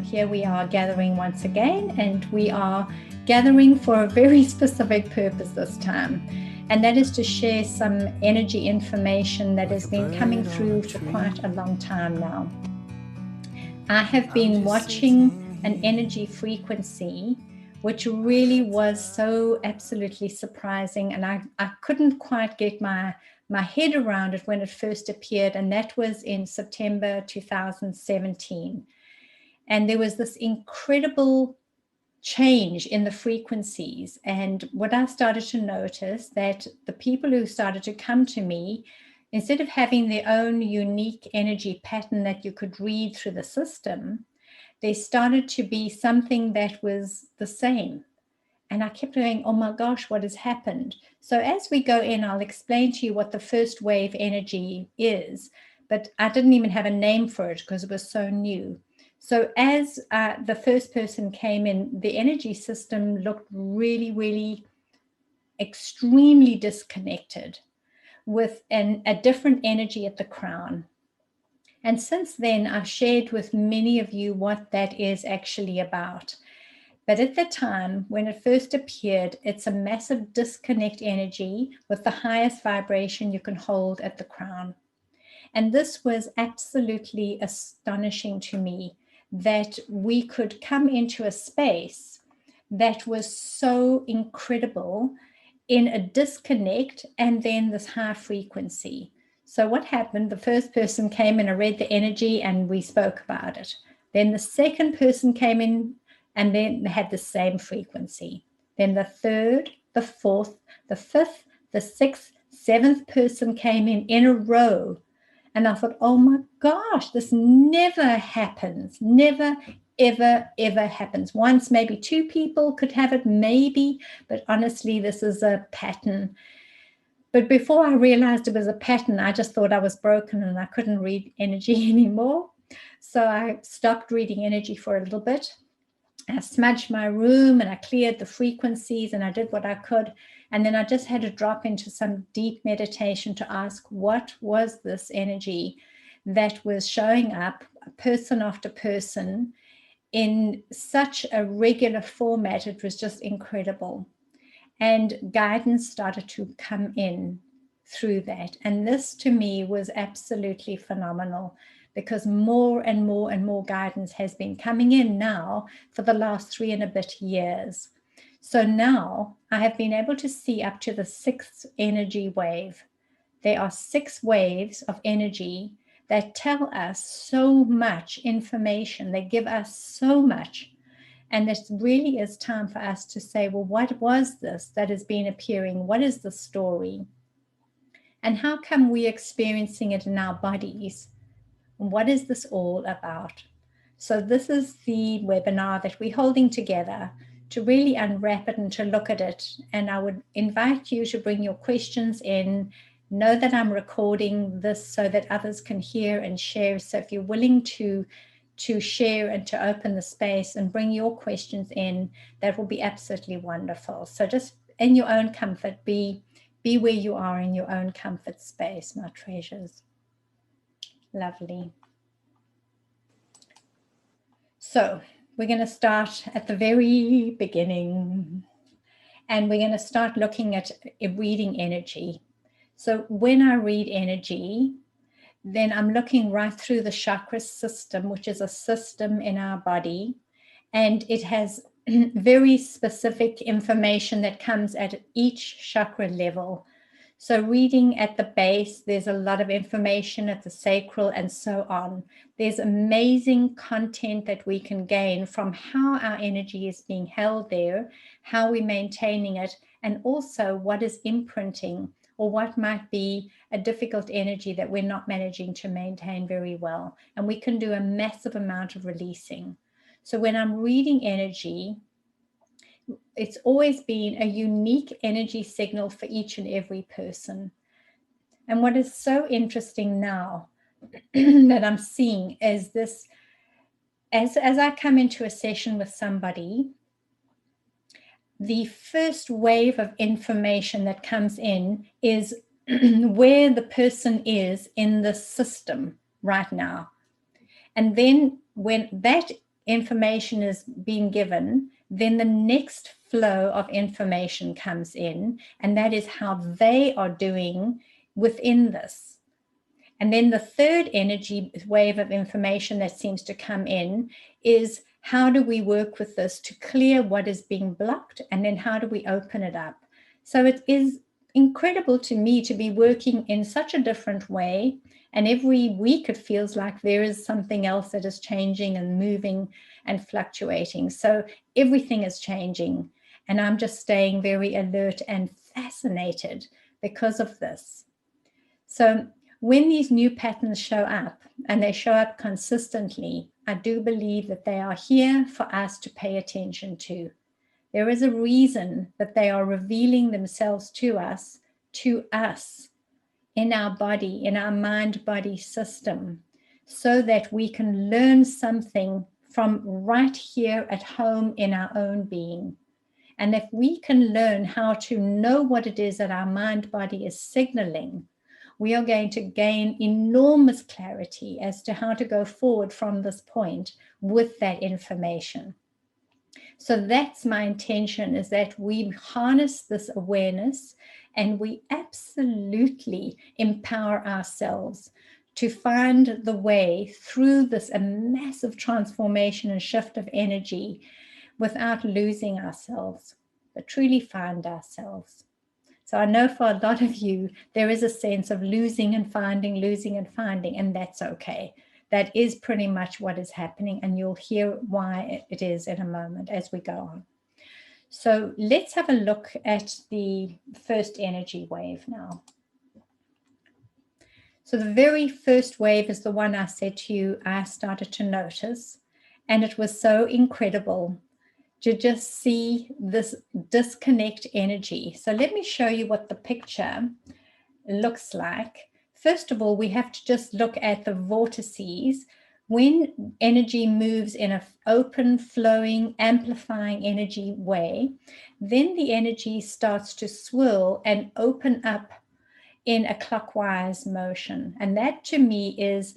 Here we are gathering once again, and we are gathering for a very specific purpose this time, and that is to share some energy information that has been coming through for quite a long time now. I have been watching an energy frequency which really was so absolutely surprising, and I couldn't quite get my head around it when it first appeared, and that was in September 2017. And there was this incredible change in the frequencies. And what I started to notice, that the people who started to come to me, instead of having their own unique energy pattern that you could read through the system, there started to be something that was the same. And I kept going, oh my gosh, what has happened? So as we go in, I'll explain to you what the first wave energy is, but I didn't even have a name for it because it was so new. So as the first person came in, the energy system looked really, really extremely disconnected, with a different energy at the crown. And since then, I've shared with many of you what that is actually about. But at the time, when it first appeared, it's a massive disconnect energy with the highest vibration you can hold at the crown. And this was absolutely astonishing to me, that we could come into a space that was so incredible in a disconnect and then this high frequency. So what happened, the first person came and I read the energy and we spoke about it. Then the second person came in and then they had the same frequency. Then the third, the fourth, the fifth, the sixth, seventh person came in a row. And I thought, oh my gosh, this never happens. Never, ever, ever happens. Once, maybe two people could have it, maybe, but honestly, this is a pattern. But before I realized it was a pattern, I just thought I was broken and I couldn't read energy anymore. So I stopped reading energy for a little bit. I smudged my room and I cleared the frequencies and I did what I could. And then I just had to drop into some deep meditation to ask, what was this energy that was showing up person after person in such a regular format? It was just incredible. And guidance started to come in through that. And this to me was absolutely phenomenal, because more and more and more guidance has been coming in now for the last 3 and a bit years. So now I have been able to see up to the 6th energy wave. There are 6 waves of energy that tell us so much information. They give us so much. And it really is time for us to say, well, what was this that has been appearing? What is the story? And how come we're experiencing it in our bodies? What is this all about? So this is the webinar that we're holding together to really unwrap it and to look at it. And I would invite you to bring your questions in. Know that I'm recording this so that others can hear and share. So if you're willing to share and to open the space and bring your questions in, that will be absolutely wonderful. So just in your own comfort, be where you are in your own comfort space, my treasures. Lovely. So we're going to start at the very beginning, and we're going to start looking at reading energy. So when I read energy, then I'm looking right through the chakra system, which is a system in our body, and it has very specific information that comes at each chakra level. So reading at the base, there's a lot of information at the sacral and so on. There's amazing content that we can gain from how our energy is being held there, how we're maintaining it, and also what is imprinting, or what might be a difficult energy that we're not managing to maintain very well. And we can do a massive amount of releasing. So when I'm reading energy, it's always been a unique energy signal for each and every person. And what is so interesting now that I'm seeing is this, as I come into a session with somebody, the first wave of information that comes in is where the person is in the system right now. And then when that information is being given, then the next flow of information comes in, and that is how they are doing within this. And then the third energy wave of information that seems to come in is, how do we work with this to clear what is being blocked, and then how do we open it up? So it is incredible to me to be working in such a different way. And every week it feels like there is something else that is changing and moving and fluctuating. So everything is changing. And I'm just staying very alert and fascinated because of this. So when these new patterns show up, and they show up consistently, I do believe that they are here for us to pay attention to. There is a reason that they are revealing themselves to us in our body, in our mind-body system, so that we can learn something from right here at home in our own being. And if we can learn how to know what it is that our mind-body is signaling, we are going to gain enormous clarity as to how to go forward from this point with that information. So that's my intention, is that we harness this awareness and we absolutely empower ourselves to find the way through this massive transformation and shift of energy without losing ourselves, but truly find ourselves. So I know for a lot of you, there is a sense of losing and finding, and that's okay. That is pretty much what is happening, and you'll hear why it is in a moment as we go on. So let's have a look at the first energy wave now. So the very first wave is the one I said to you I started to notice, and it was so incredible to just see this disconnect energy. So let me show you what the picture looks like. First of all, we have to just look at the vortices. When energy moves in an open, flowing, amplifying energy way, then the energy starts to swirl and open up in a clockwise motion. And that to me is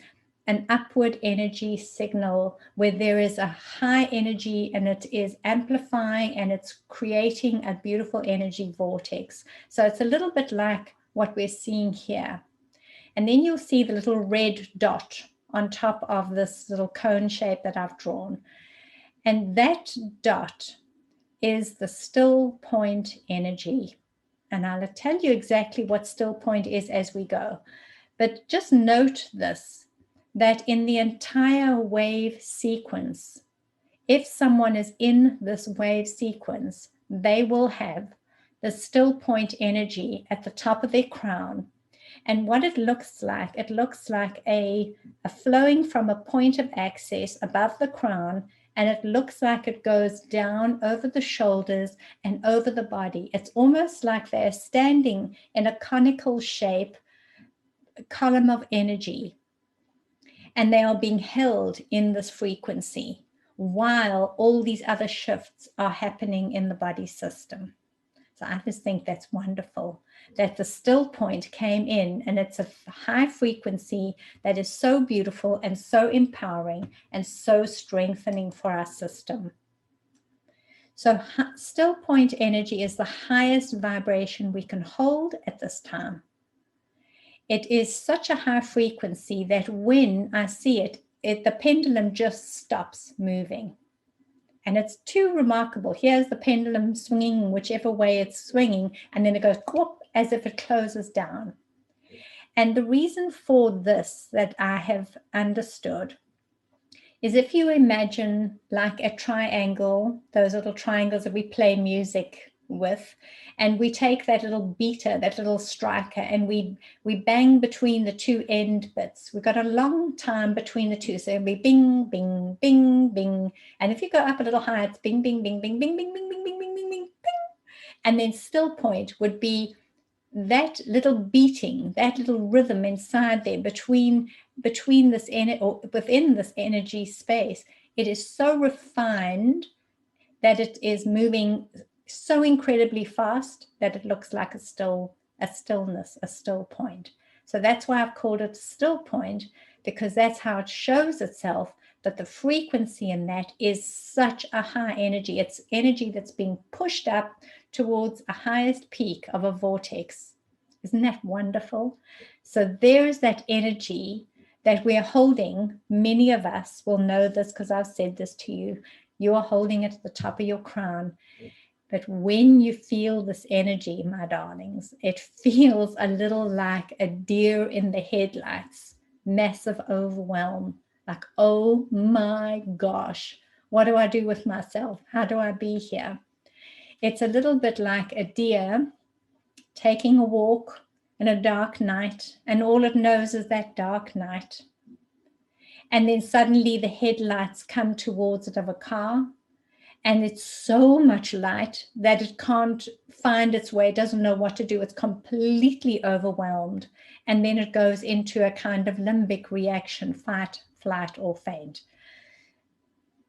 an upward energy signal where there is a high energy and it is amplifying and it's creating a beautiful energy vortex. So it's a little bit like what we're seeing here. And then you'll see the little red dot on top of this little cone shape that I've drawn. And that dot is the still point energy. And I'll tell you exactly what still point is as we go. But just note this, that in the entire wave sequence, if someone is in this wave sequence, they will have the still point energy at the top of their crown. And what it looks like a flowing from a point of access above the crown, and it looks like it goes down over the shoulders and over the body. It's almost like they're standing in a conical shape, a column of energy, and they are being held in this frequency while all these other shifts are happening in the body system. So I just think that's wonderful that the still point came in, and it's a high frequency that is so beautiful and so empowering and so strengthening for our system. So still point energy is the highest vibration we can hold at this time. It is such a high frequency that when I see it, the pendulum just stops moving. And it's too remarkable. Here's the pendulum swinging whichever way it's swinging, and then it goes whoop, as if it closes down. And the reason for this that I have understood is, if you imagine like a triangle, those little triangles that we play music with, and we take that little beater, that little striker, and we bang between the two end bits. We've got a long time between the two, so it'll be bing, bing, bing, bing. And if you go up a little higher, it's bing, bing, bing, bing, bing, bing, bing, bing, bing, bing, bing, bing, bing. And then still point would be that little beating, that little rhythm inside there between this or within this energy space. It is so refined that it is moving so incredibly fast that it looks like a still point. So that's why I've called it still point, because that's how it shows itself, that the frequency in that is such a high energy. It's energy that's being pushed up towards a highest peak of a vortex. Isn't that wonderful? So there's that energy that we're holding. Many of us will know this because I've said this to you. You are holding it at the top of your crown. But when you feel this energy, my darlings, it feels a little like a deer in the headlights, massive overwhelm, like, oh my gosh, what do I do with myself? How do I be here? It's a little bit like a deer taking a walk in a dark night, and all it knows is that dark night. And then suddenly the headlights come towards it of a car, and it's so much light that it can't find its way, it doesn't know what to do. It's completely overwhelmed. And then it goes into a kind of limbic reaction, fight, flight, or faint.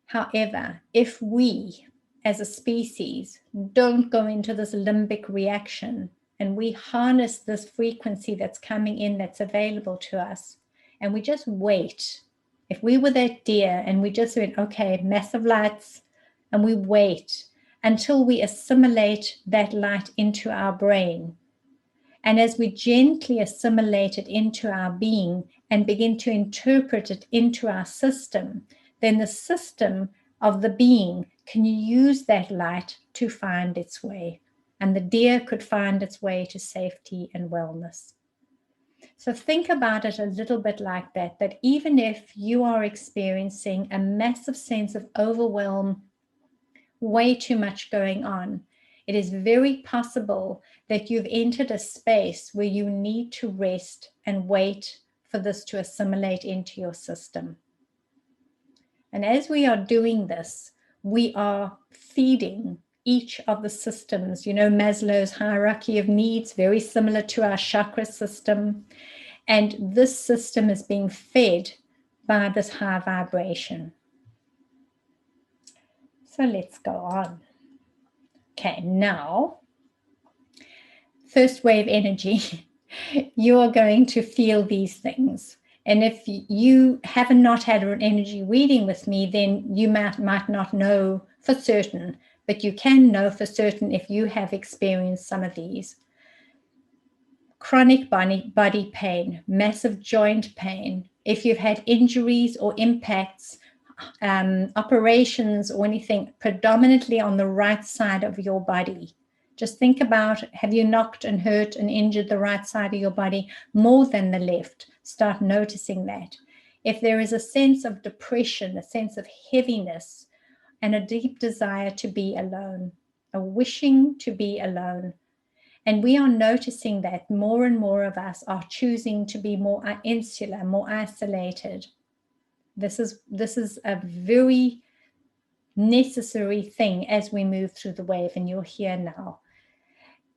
However, if we as a species don't go into this limbic reaction and we harness this frequency that's coming in, that's available to us, and we just wait. If we were that deer and we just went, okay, massive lights, and we wait until we assimilate that light into our brain. And as we gently assimilate it into our being and begin to interpret it into our system, then the system of the being can use that light to find its way. And the deer could find its way to safety and wellness. So think about it a little bit like that, that even if you are experiencing a massive sense of overwhelm, way too much going on, it is very possible that you've entered a space where you need to rest and wait for this to assimilate into your system. And as we are doing this, we are feeding each of the systems. You know, Maslow's hierarchy of needs, very similar to our chakra system. And this system is being fed by this high vibration. So let's go on. Okay, now, first wave energy, you are going to feel these things. And if you have not had an energy reading with me, then you might not know for certain, but you can know for certain if you have experienced some of these. Chronic body pain, massive joint pain, if you've had injuries or impacts, operations or anything predominantly on the right side of your body. Just think about, have you knocked and hurt and injured the right side of your body more than the left? Start noticing that. If there is a sense of depression, a sense of heaviness, and a deep desire to be alone, a wishing to be alone, and we are noticing that more and more of us are choosing to be more insular, more isolated. This is a very necessary thing as we move through the wave, and you're here now.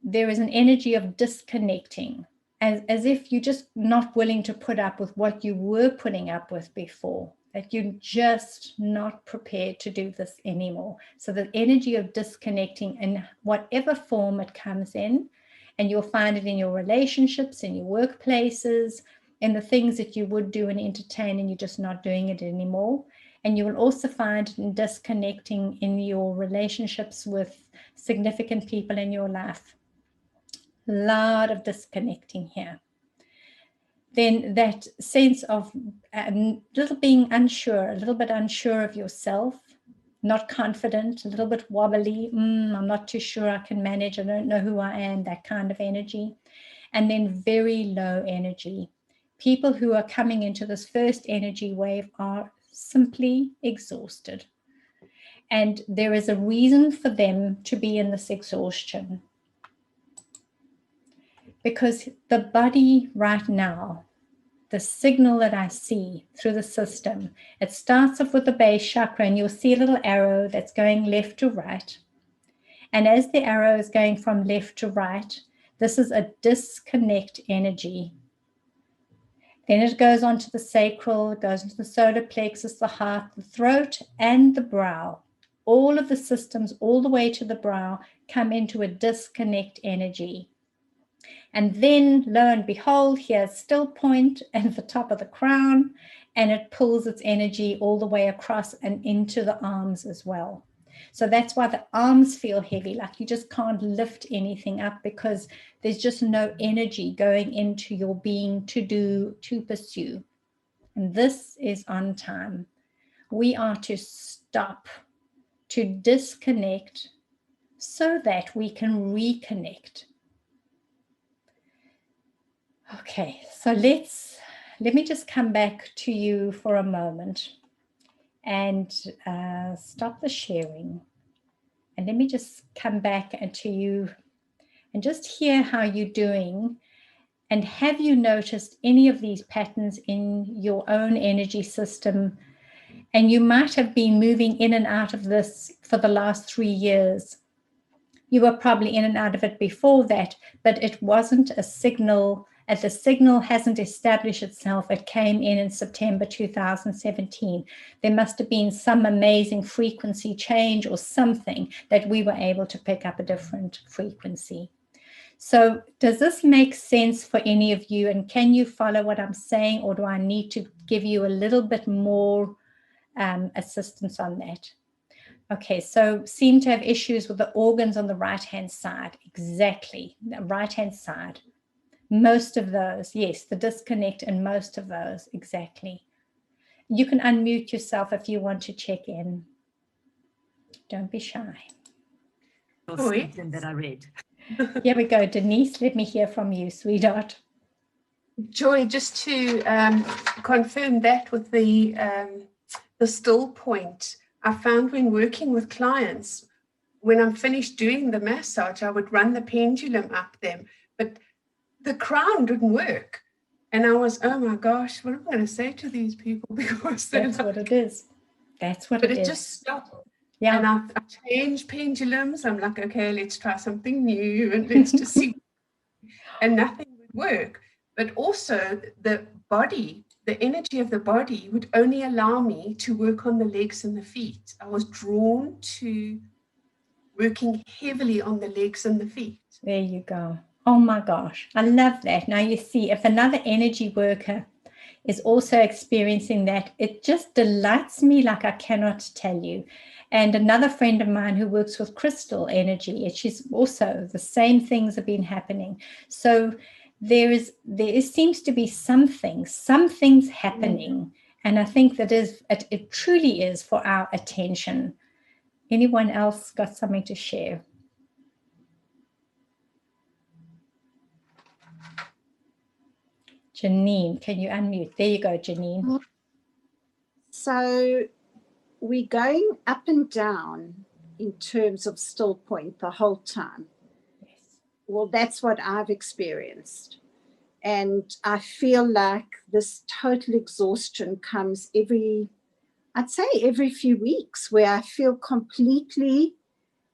There is an energy of disconnecting, as if you're just not willing to put up with what you were putting up with before, that you're just not prepared to do this anymore. So the energy of disconnecting in whatever form it comes in, and you'll find it in your relationships, in your workplaces, in the things that you would do and entertain, and you're just not doing it anymore. And you will also find it in disconnecting in your relationships with significant people in your life. A lot of disconnecting here. Then that sense of being unsure, a little bit unsure of yourself, not confident, a little bit wobbly. I'm not too sure I can manage. I don't know who I am, that kind of energy. And then very low energy. People who are coming into this first energy wave are simply exhausted. And there is a reason for them to be in this exhaustion. Because the body right now, the signal that I see through the system, it starts off with the base chakra, and you'll see a little arrow that's going left to right. And as the arrow is going from left to right, this is a disconnect energy. Then it goes on to the sacral, it goes into the solar plexus, the heart, the throat, and the brow. All of the systems, all the way to the brow, come into a disconnect energy. And then, lo and behold, here's still point at the top of the crown, and it pulls its energy all the way across and into the arms as well. So that's why the arms feel heavy, like you just can't lift anything up because there's just no energy going into your being to do, to pursue. And this is on time. We are to stop, to disconnect so that we can reconnect. Okay, so let me just come back to you for a moment and stop the sharing. And let me just come back to you and just hear how you're doing. And have you noticed any of these patterns in your own energy system? And you might have been moving in and out of this for the last 3 years. You were probably in and out of it before that, but it wasn't a signal. As the signal hasn't established itself, it came in September 2017. There must have been some amazing frequency change or something that we were able to pick up a different frequency. So does this make sense for any of you? And can you follow what I'm saying, or do I need to give you a little bit more assistance on that? Okay, so seem to have issues with the organs on the right-hand side. Exactly, the right-hand side. Most of those, yes, the disconnect in most of those, exactly. You can unmute yourself if you want to check in. Don't be shy. Something that I read. Here we go, Denise. Let me hear from you, sweetheart. Joy, just to confirm that with the still point, I found when working with clients, when I'm finished doing the massage, I would run the pendulum up them, but the crown didn't work. And I was, oh my gosh, what am I going to say to these people? Because that's what it is. That's what it is. But it just stopped. Yeah. And I changed pendulums. I'm like, okay, let's try something new and let's just see. And nothing would work. But also the body, the energy of the body would only allow me to work on the legs and the feet. I was drawn to working heavily on the legs and the feet. There you go. Oh my gosh, I love that. Now you see, if another energy worker is also experiencing that, it just delights me like I cannot tell you. And another friend of mine who works with crystal energy, she's also, the same things have been happening. So there seems to be some things happening. And I think that it truly is for our attention. Anyone else got something to share? Janine, can you unmute? There you go, Janine. So we're going up and down in terms of still point the whole time. Yes. Well, that's what I've experienced. And I feel like this total exhaustion comes I'd say every few weeks, where I feel completely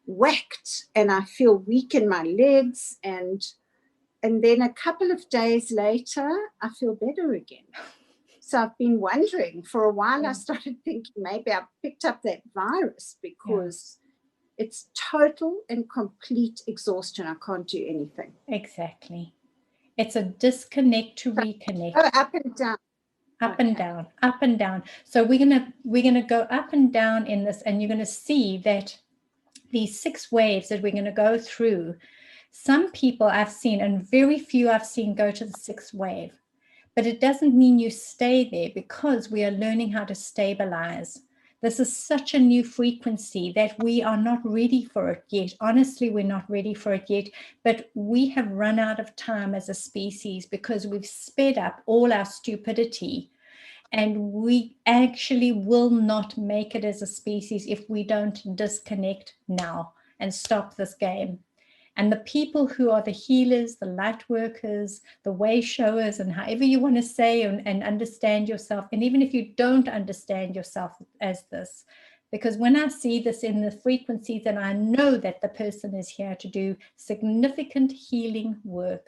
whacked and I feel weak in my legs, and then a couple of days later, I feel better again. So I've been wondering for a while. I started thinking maybe I picked up that virus, because it's total and complete exhaustion. I can't do anything. Exactly. It's a disconnect to reconnect. Oh, up and down. Up and down, up and down. So we're gonna go up and down in this, and you're gonna see that these 6 waves that we're gonna go through, some people I've seen, and very few I've seen, go to the 6th wave. But it doesn't mean you stay there, because we are learning how to stabilize. This is such a new frequency that we are not ready for it yet. Honestly, we're not ready for it yet, but we have run out of time as a species because we've sped up all our stupidity, and we actually will not make it as a species if we don't disconnect now and stop this game. And the people who are the healers, the light workers, the way showers, and however you want to say and understand yourself, and even if you don't understand yourself as this, because when I see this in the frequencies, and I know that the person is here to do significant healing work.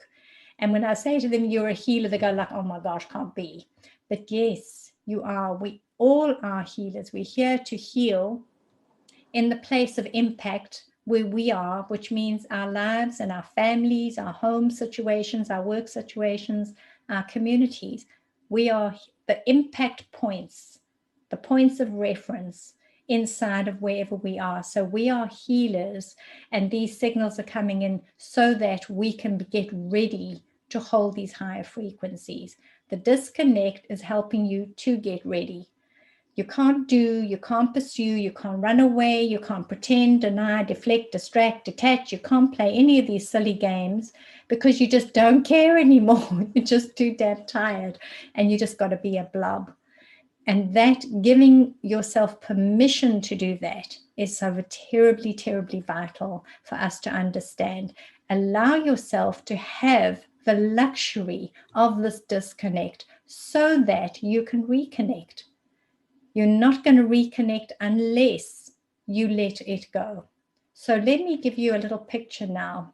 And when I say to them, you're a healer, they go like, oh my gosh, can't be. But yes, you are. We all are healers. We're here to heal in the place of impact where we are, which means our lives and our families, our home situations, our work situations, our communities. We are the impact points, the points of reference inside of wherever we are. So we are healers, and these signals are coming in so that we can get ready to hold these higher frequencies. The disconnect is helping you to get ready. You can't do, you can't pursue, you can't run away, you can't pretend, deny, deflect, distract, detach. You can't play any of these silly games because you just don't care anymore. You're just too damn tired, and you just got to be a blob. And that, giving yourself permission to do that, is so terribly, terribly vital for us to understand. Allow yourself to have the luxury of this disconnect so that you can reconnect. You're not going to reconnect unless you let it go. So let me give you a little picture now.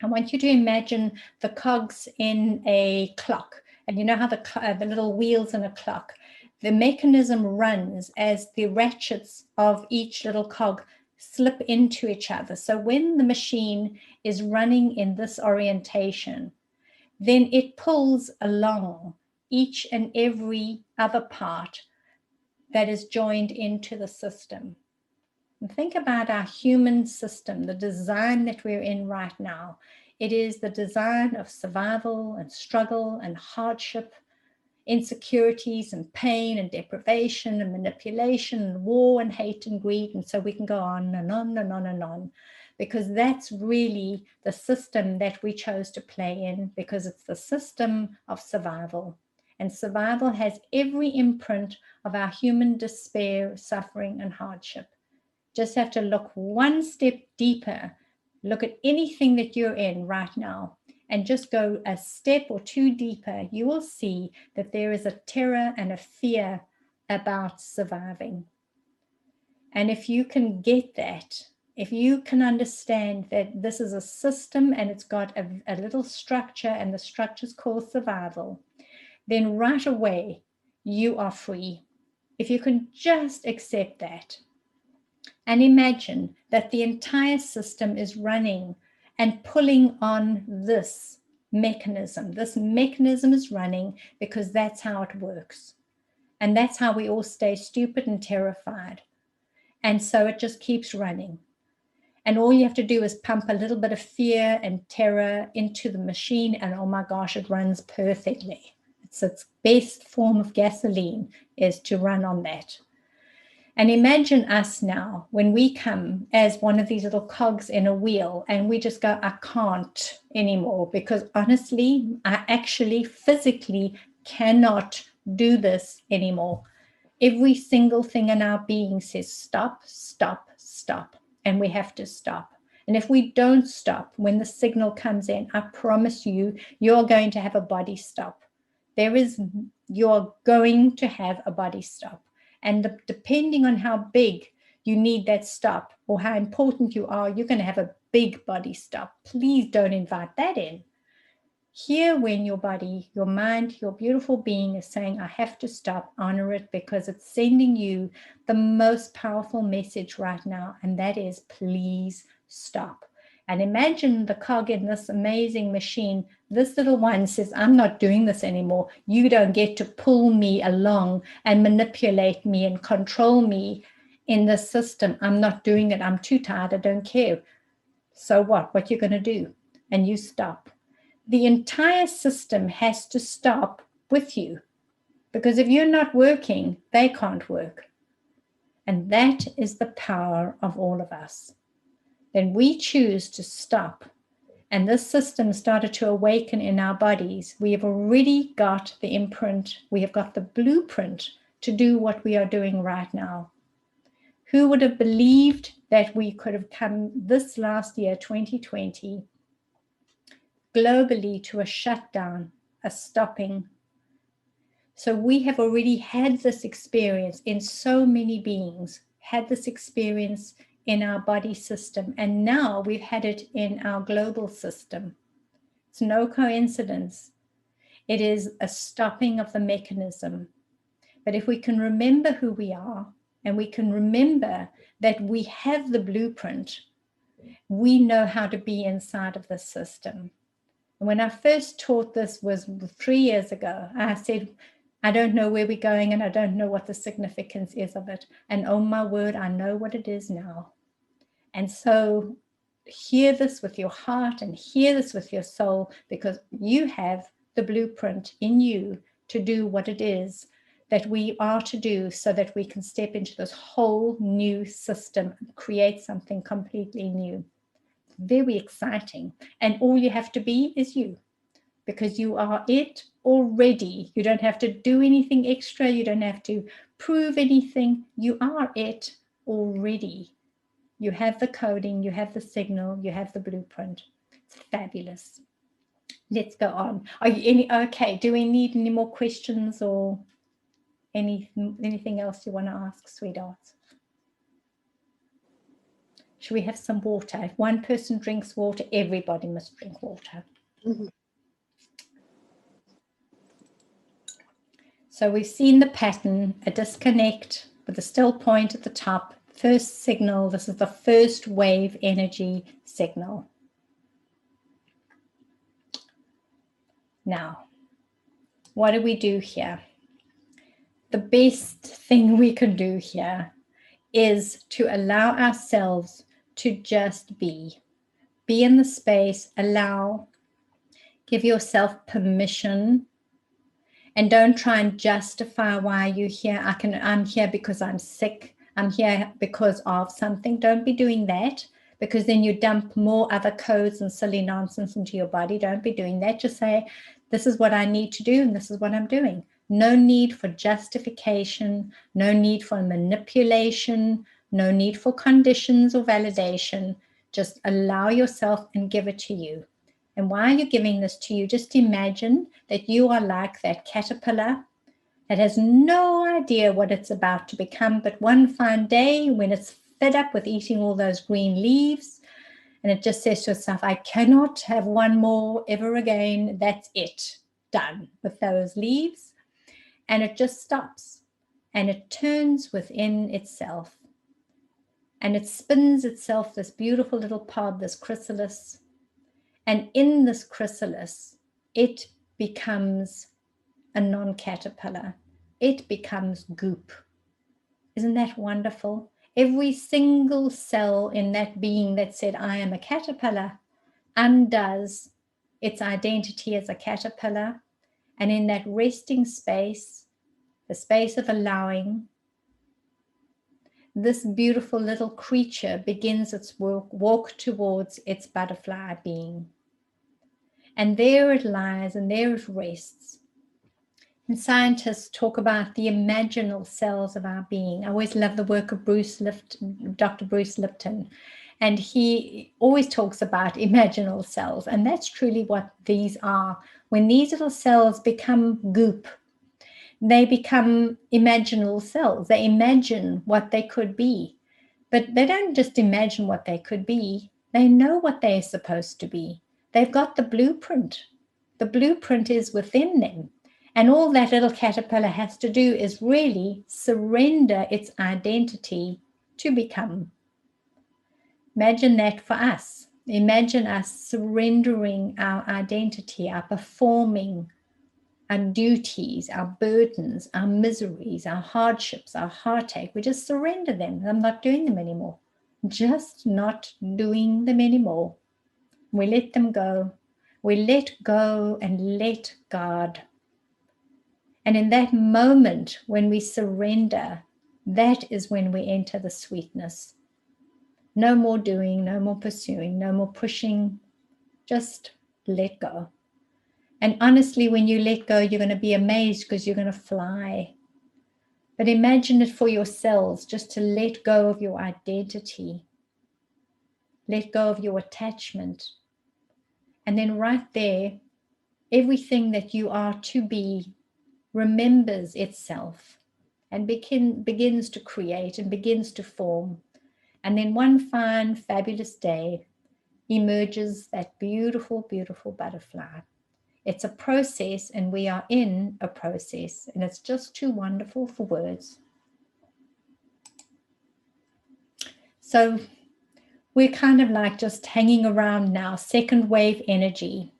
I want you to imagine the cogs in a clock. And you know how the little wheels in a clock, the mechanism runs as the ratchets of each little cog slip into each other. So when the machine is running in this orientation, then it pulls along each and every other part that is joined into the system. And think about our human system, the design that we're in right now. It is the design of survival and struggle and hardship, insecurities and pain and deprivation and manipulation and war and hate and greed. And so we can go on and on and on and on, because that's really the system that we chose to play in, because it's the system of survival. And survival has every imprint of our human despair, suffering, and hardship. Just have to look one step deeper. Look at anything that you're in right now, and just go a step or two deeper. You will see that there is a terror and a fear about surviving. And if you can get that, if you can understand that this is a system and it's got a little structure, and the structure is called survival, then right away you are free. If you can just accept that and imagine that the entire system is running and pulling on this mechanism. This mechanism is running because that's how it works. And that's how we all stay stupid and terrified. And so it just keeps running. And all you have to do is pump a little bit of fear and terror into the machine, and oh my gosh, it runs perfectly. It's its best form of gasoline is to run on that. And imagine us now when we come as one of these little cogs in a wheel, and we just go, I can't anymore, because honestly, I actually physically cannot do this anymore. Every single thing in our being says stop, stop, stop, and we have to stop. And if we don't stop when the signal comes in, I promise you, you're going to have a body stop. You're going to have a body stop. And depending on how big you need that stop or how important you are, you're going to have a big body stop. Please don't invite that in. Hear when your body, your mind, your beautiful being is saying, I have to stop, honor it, because it's sending you the most powerful message right now, and that is please stop. And imagine the cog in this amazing machine. This little one says, I'm not doing this anymore. You don't get to pull me along and manipulate me and control me in this system. I'm not doing it. I'm too tired. I don't care. So what? What you going to do? And you stop. The entire system has to stop with you, because if you're not working, they can't work. And that is the power of all of us. Then we choose to stop, and this system started to awaken in our bodies. We have already got the imprint, we have got the blueprint to do what we are doing right now. Who would have believed that we could have come this last year, 2020, globally to a shutdown, a stopping? So we have already had this experience in so many beings, had this experience in our body system, and now we've had it in our global system. It's no coincidence. It is a stopping of the mechanism. But if we can remember who we are, and we can remember that we have the blueprint, We know how to be inside of the system. And when I first taught this was 3 years ago, I said, I don't know where we're going and I don't know what the significance is of it. And oh my word, I know what it is now. And so hear this with your heart and hear this with your soul, because you have the blueprint in you to do what it is that we are to do, so that we can step into this whole new system and create something completely new. Very exciting. And all you have to be is you, because you are it already. You don't have to do anything extra. You don't have to prove anything. You are it already. You have the coding, you have the signal, you have the blueprint. It's fabulous. Let's go on. Are you okay? Do we need any more questions or anything else you want to ask, sweethearts? Should we have some water? If one person drinks water, everybody must drink water. Mhm. So we've seen the pattern, a disconnect with a still point at the top. First signal, this is the first wave energy signal. Now, what do we do here? The best thing we can do here is to allow ourselves to just be in the space, give yourself permission, and don't try and justify why you're here. I'm here because I'm sick. I'm here because of something. Don't be doing that, because then you dump more other codes and silly nonsense into your body. Don't be doing that. Just say, this is what I need to do and this is what I'm doing. No need for justification, no need for manipulation, no need for conditions or validation. Just allow yourself and give it to you. And while you're giving this to you, just imagine that you are like that caterpillar that has no idea what it's about to become, but one fine day when it's fed up with eating all those green leaves, and it just says to itself, I cannot have one more ever again. That's it. Done with those leaves. And it just stops. And it turns within itself. And it spins itself this beautiful little pod, this chrysalis. And in this chrysalis, it becomes a non-caterpillar. It becomes goop. Isn't that wonderful? Every single cell in that being that said, I am a caterpillar, undoes its identity as a caterpillar. And in that resting space, the space of allowing, this beautiful little creature begins its walk towards its butterfly being. And there it lies and there it rests. And scientists talk about the imaginal cells of our being. I always love the work of Dr. Bruce Lipton. And he always talks about imaginal cells. And that's truly what these are. When these little cells become goop, they become imaginal cells. They imagine what they could be. But they don't just imagine what they could be. They know what they're supposed to be. They've got the blueprint. The blueprint is within them. And all that little caterpillar has to do is really surrender its identity to become. Imagine that for us. Imagine us surrendering our identity, our performing, our duties, our burdens, our miseries, our hardships, our heartache. We just surrender them. I'm not doing them anymore. Just not doing them anymore. We let them go. We let go and let God. And in that moment, when we surrender, that is when we enter the sweetness. No more doing, no more pursuing, no more pushing. Just let go. And honestly, when you let go, you're going to be amazed because you're going to fly. But imagine it for yourselves, just to let go of your identity. Let go of your attachment. And then right there, everything that you are to be remembers itself and begins to create and begins to form. And then one fine, fabulous day emerges that beautiful, beautiful butterfly. It's a process, and we are in a process, and it's just too wonderful for words. So we're kind of like just hanging around now, second wave energy.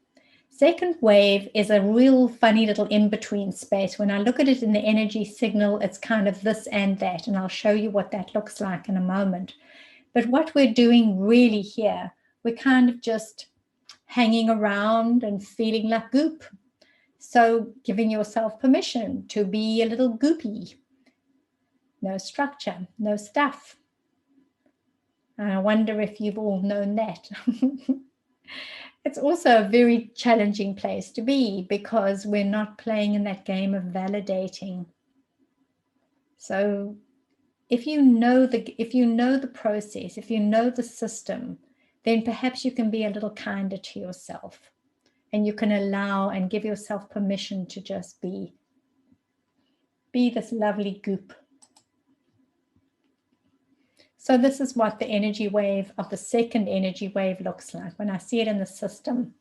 Second wave is a real funny little in-between space. When I look at it in the energy signal, it's kind of this and that, and I'll show you what that looks like in a moment. But what we're doing really here, we're kind of just hanging around and feeling like goop. So giving yourself permission to be a little goopy. No structure, no stuff. I wonder if you've all known that. It's also a very challenging place to be because we're not playing in that game of validating. So if you know the process, if you know the system, then perhaps you can be a little kinder to yourself, and you can allow and give yourself permission to just be this lovely goop. So this is what the energy wave of the second energy wave looks like when I see it in the system.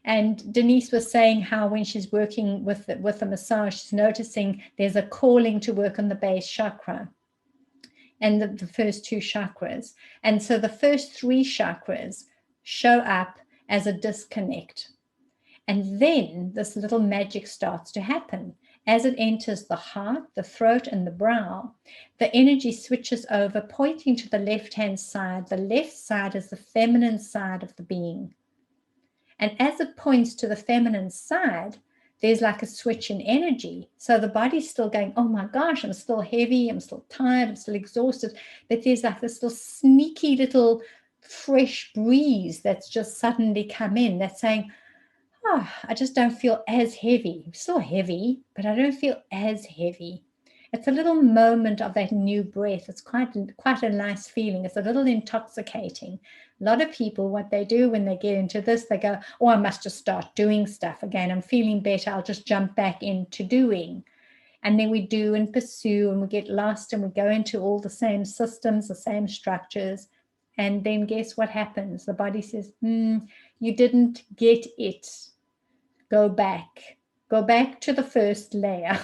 And Denise was saying how when she's working with the massage, she's noticing there's a calling to work on the base chakra and the first two chakras. And so the first three chakras show up as a disconnect. And then this little magic starts to happen. As it enters the heart, the throat, and the brow, the energy switches over, pointing to the left-hand side. The left side is the feminine side of the being. And as it points to the feminine side, there's like a switch in energy. So the body's still going, oh my gosh, I'm still heavy, I'm still tired, I'm still exhausted. But there's like this little sneaky little fresh breeze that's just suddenly come in that's saying, oh, I just don't feel as heavy. I'm still heavy, but I don't feel as heavy. It's a little moment of that new breath. It's quite a nice feeling. It's a little intoxicating. A lot of people, what they do when they get into this, they go, oh, I must just start doing stuff again. I'm feeling better. I'll just jump back into doing. And then we do and pursue, and we get lost, and we go into all the same systems, the same structures. And then guess what happens? The body says, you didn't get it. Go back to the first layer.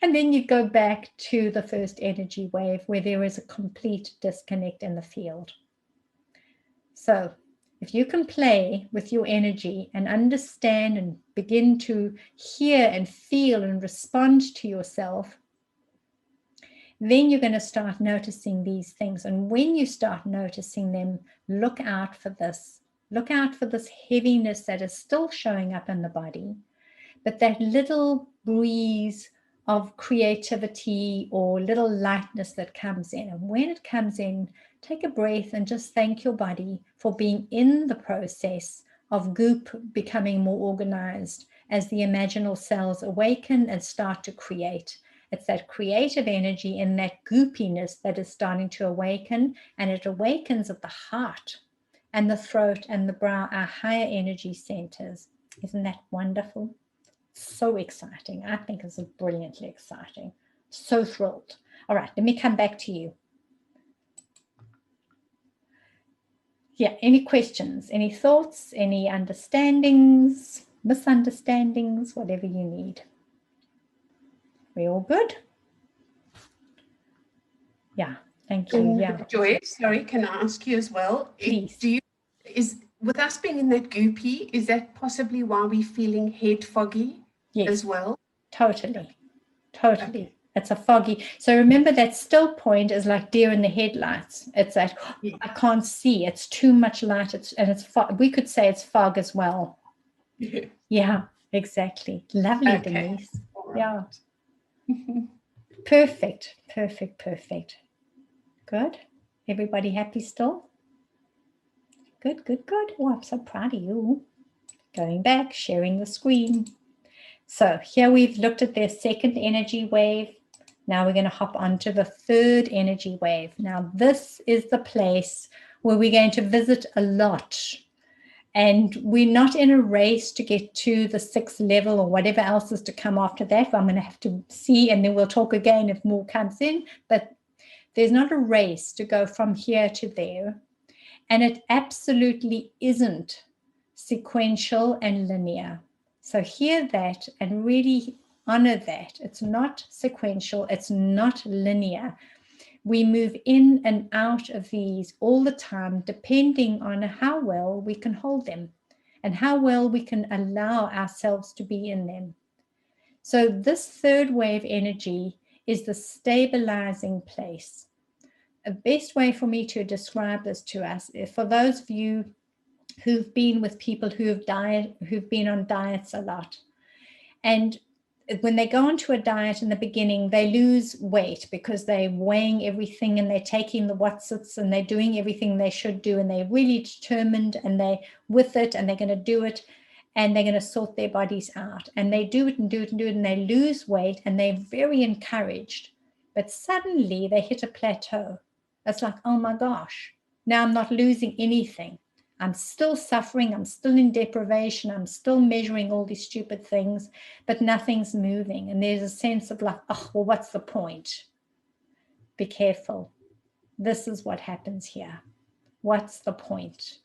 And then you go back to the first energy wave where there is a complete disconnect in the field. So if you can play with your energy and understand and begin to hear and feel and respond to yourself, then you're going to start noticing these things. And when you start noticing them, look out for this. Look out for this heaviness that is still showing up in the body, but that little breeze of creativity or little lightness that comes in. And when it comes in, take a breath and just thank your body for being in the process of goop becoming more organized as the imaginal cells awaken and start to create. It's that creative energy and that goopiness that is starting to awaken, and it awakens at the heart and the throat and the brow, our higher energy centers. Isn't that wonderful? So exciting. I think it's brilliantly exciting. So thrilled. All right, let me come back to you. Yeah, any questions, any thoughts, any understandings, misunderstandings, whatever you need. We all good? Yeah, thank you. Yeah. Joy, sorry, can I ask you as well? Please. With us being in that goopy, is that possibly why we're feeling head foggy as well? Totally. Okay. It's a foggy. So remember that still point is like deer in the headlights. It's like, I can't see. It's too much light. It's fog. We could say it's fog as well. Yeah, exactly. Lovely, okay. Denise. Right. Yeah. Perfect. Good. Everybody happy still? Good. Oh, I'm so proud of you. Going back, sharing the screen. So here we've looked at their second energy wave. Now we're going to hop on to the third energy wave. Now this is the place where we're going to visit a lot. And we're not in a race to get to the 6th level or whatever else is to come after that. I'm going to have to see, and then we'll talk again if more comes in. But there's not a race to go from here to there. And it absolutely isn't sequential and linear. So hear that and really honor that. It's not sequential. It's not linear. We move in and out of these all the time, depending on how well we can hold them and how well we can allow ourselves to be in them. So this third wave energy is the stabilizing place. A best way for me to describe this to us, for those of you who've been with people who've been on diets a lot, and when they go onto a diet in the beginning, they lose weight because they're weighing everything and they're taking the Watsits and they're doing everything they should do, and they're really determined and they're with it and they're going to do it and they're going to sort their bodies out, and they do it and do it and do it and they lose weight and they're very encouraged. But suddenly they hit a plateau. It's like, oh my gosh, now I'm not losing anything. I'm still suffering, I'm still in deprivation, I'm still measuring all these stupid things, but nothing's moving. And there's a sense of like, oh, well, what's the point? Be careful. This is what happens here. What's the point?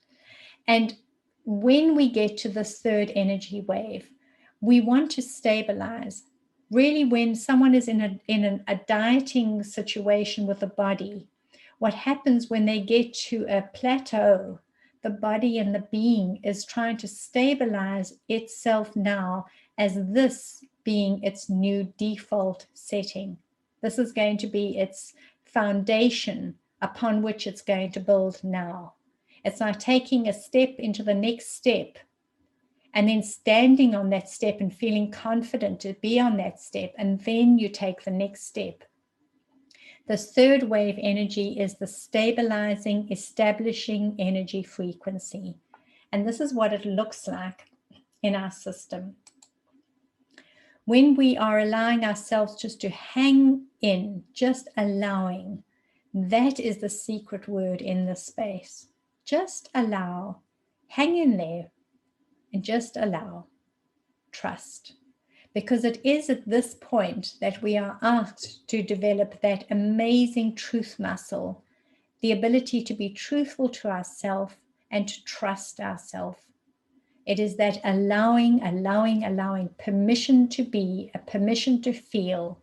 And when we get to this third energy wave, we want to stabilize. Really, when someone is in a dieting situation with the body, what happens when they get to a plateau, the body and the being is trying to stabilize itself now as this being its new default setting. This is going to be its foundation upon which it's going to build now. It's like taking a step into the next step and then standing on that step and feeling confident to be on that step, and then you take the next step. The third wave energy is the stabilizing, establishing energy frequency. And this is what it looks like in our system. When we are allowing ourselves just to hang in, just allowing, that is the secret word in this space. Just allow, hang in there, and just allow, trust. Because it is at this point that we are asked to develop that amazing truth muscle, the ability to be truthful to ourselves and to trust ourselves. It is that allowing, permission to be, a permission to feel.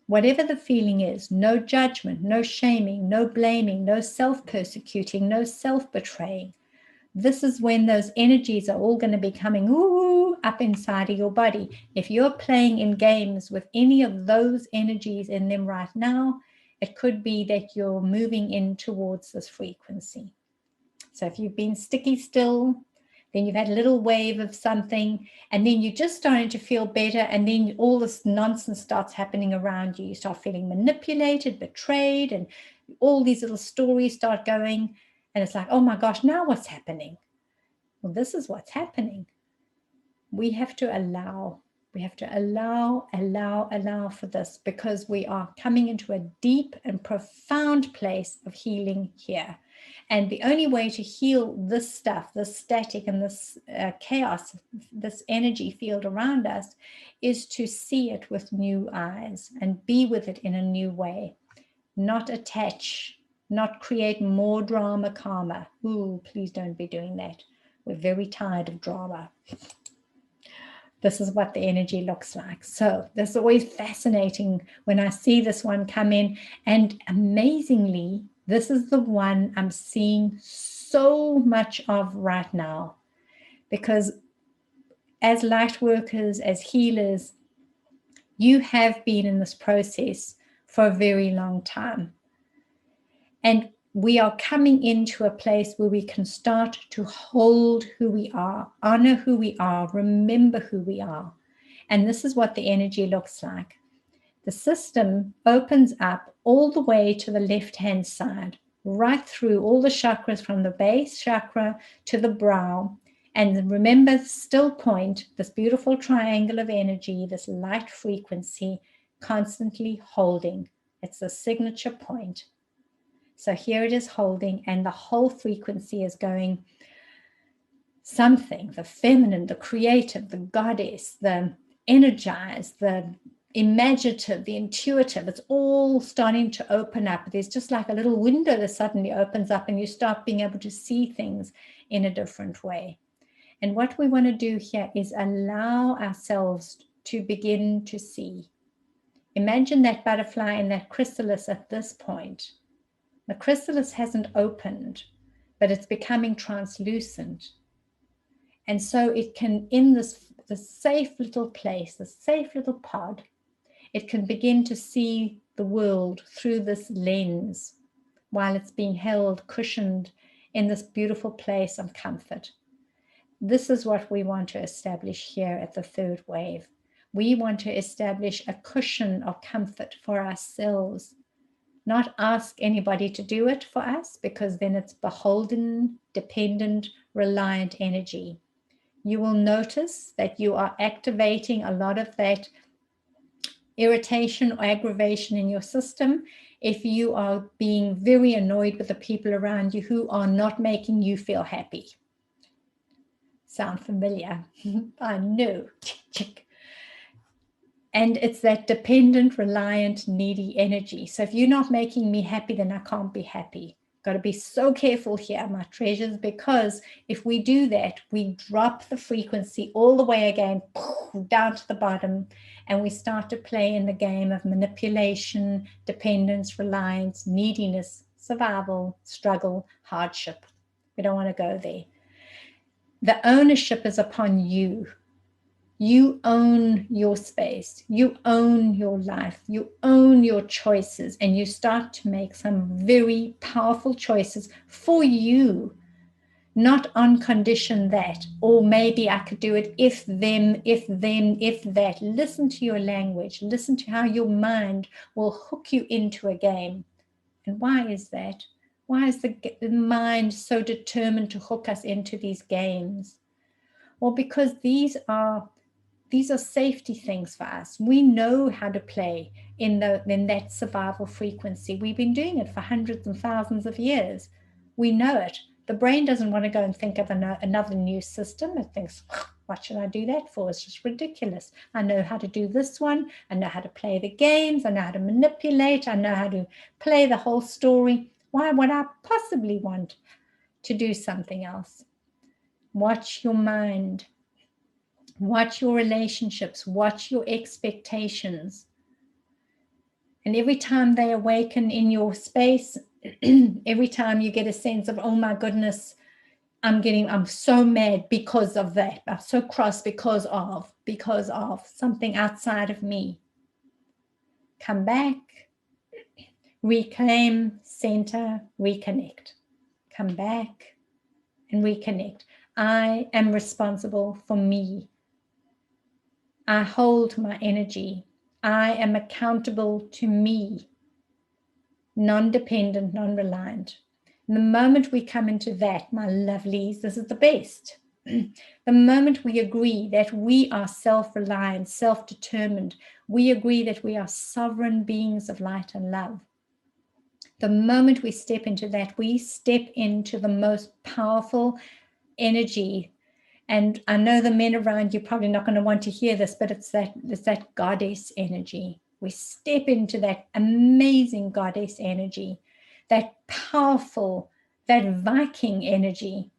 Whatever the feeling is, no judgment, no shaming, no blaming, no self-persecuting, no self-betraying. This is when those energies are all going to be coming up inside of your body. If you're playing in games with any of those energies in them right now, it could be that you're moving in towards this frequency. So if you've been sticky still, then you've had a little wave of something, and then you're just starting to feel better, and then all this nonsense starts happening around you. You start feeling manipulated, betrayed, and all these little stories start going. And it's like, oh my gosh, now what's happening? Well, this is what's happening. We have to allow. We have to allow for this, because we are coming into a deep and profound place of healing here. And the only way to heal this stuff, this static and this chaos, this energy field around us, is to see it with new eyes and be with it in a new way, not attach, not create more drama karma. Ooh, please don't be doing that. We're very tired of drama. This is what the energy looks like. So this is always fascinating when I see this one come in, and amazingly, this is the one I'm seeing so much of right now, because as light workers, as healers, you have been in this process for a very long time. And we are coming into a place where we can start to hold who we are, honor who we are, remember who we are. And this is what the energy looks like. The system opens up all the way to the left-hand side, right through all the chakras from the base chakra to the brow. And remember, still point, this beautiful triangle of energy, this light frequency, constantly holding. It's the signature point. So here it is holding, and the whole frequency is going something, the feminine, the creative, the goddess, the energized, the imaginative, the intuitive. It's all starting to open up. There's just like a little window that suddenly opens up, and you start being able to see things in a different way. And what we want to do here is allow ourselves to begin to see. Imagine that butterfly in that chrysalis at this point. The chrysalis hasn't opened, but it's becoming translucent. And so it can, in this safe little place, the safe little pod, it can begin to see the world through this lens while it's being held, cushioned in this beautiful place of comfort. This is what we want to establish here at the third wave. We want to establish a cushion of comfort for ourselves, not ask anybody to do it for us, because then it's beholden, dependent, reliant energy. You will notice that you are activating a lot of that irritation or aggravation in your system if you are being very annoyed with the people around you who are not making you feel happy. Sound familiar? I know. And it's that dependent, reliant, needy energy. So if you're not making me happy, then I can't be happy. Got to be so careful here, my treasures, because if we do that, we drop the frequency all the way again, down to the bottom, and we start to play in the game of manipulation, dependence, reliance, neediness, survival, struggle, hardship. We don't want to go there. The ownership is upon you. You own your space, you own your life, you own your choices, and you start to make some very powerful choices for you, not on condition that, or maybe I could do it if them, if then, if that. Listen to your language, listen to how your mind will hook you into a game. And why is that? Why is the mind so determined to hook us into these games? Well, because these are safety things for us. We know how to play in that survival frequency. We've been doing it for hundreds and thousands of years. We know it. The brain doesn't want to go and think of another new system. It thinks, what should I do that for? It's just ridiculous. I know how to do this one. I know how to play the games. I know how to manipulate. I know how to play the whole story. Why would I possibly want to do something else? Watch your mind. Watch your relationships, watch your expectations. And every time they awaken in your space, every time you get a sense of, oh my goodness, I'm so mad because of that. I'm so cross because of something outside of me. Come back, reclaim, center, reconnect. Come back and reconnect. I am responsible for me. I hold my energy. I am accountable to me, non-dependent, non-reliant. And the moment we come into that, my lovelies, this is the best. The moment we agree that we are self-reliant, self-determined, we agree that we are sovereign beings of light and love. The moment we step into that, we step into the most powerful energy. And I know the men around you are probably not going to want to hear this, but it's that goddess energy. We step into that amazing goddess energy, that powerful, that Viking energy,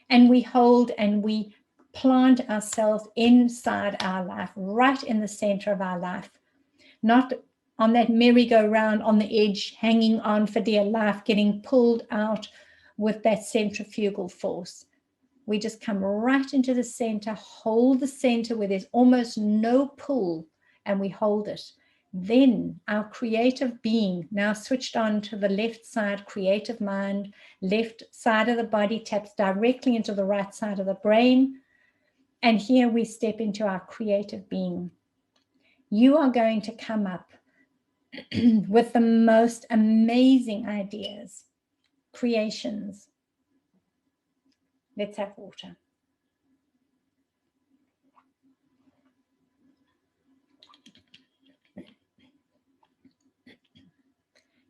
and we hold and we plant ourselves inside our life, right in the center of our life, not on that merry-go-round on the edge, hanging on for dear life, getting pulled out with that centrifugal force. We just come right into the center, hold the center where there's almost no pull, and we hold it. Then our creative being, now switched on to the left side, creative mind, left side of the body taps directly into the right side of the brain. And here we step into our creative being. You are going to come up with the most amazing ideas, creations. Let's have water.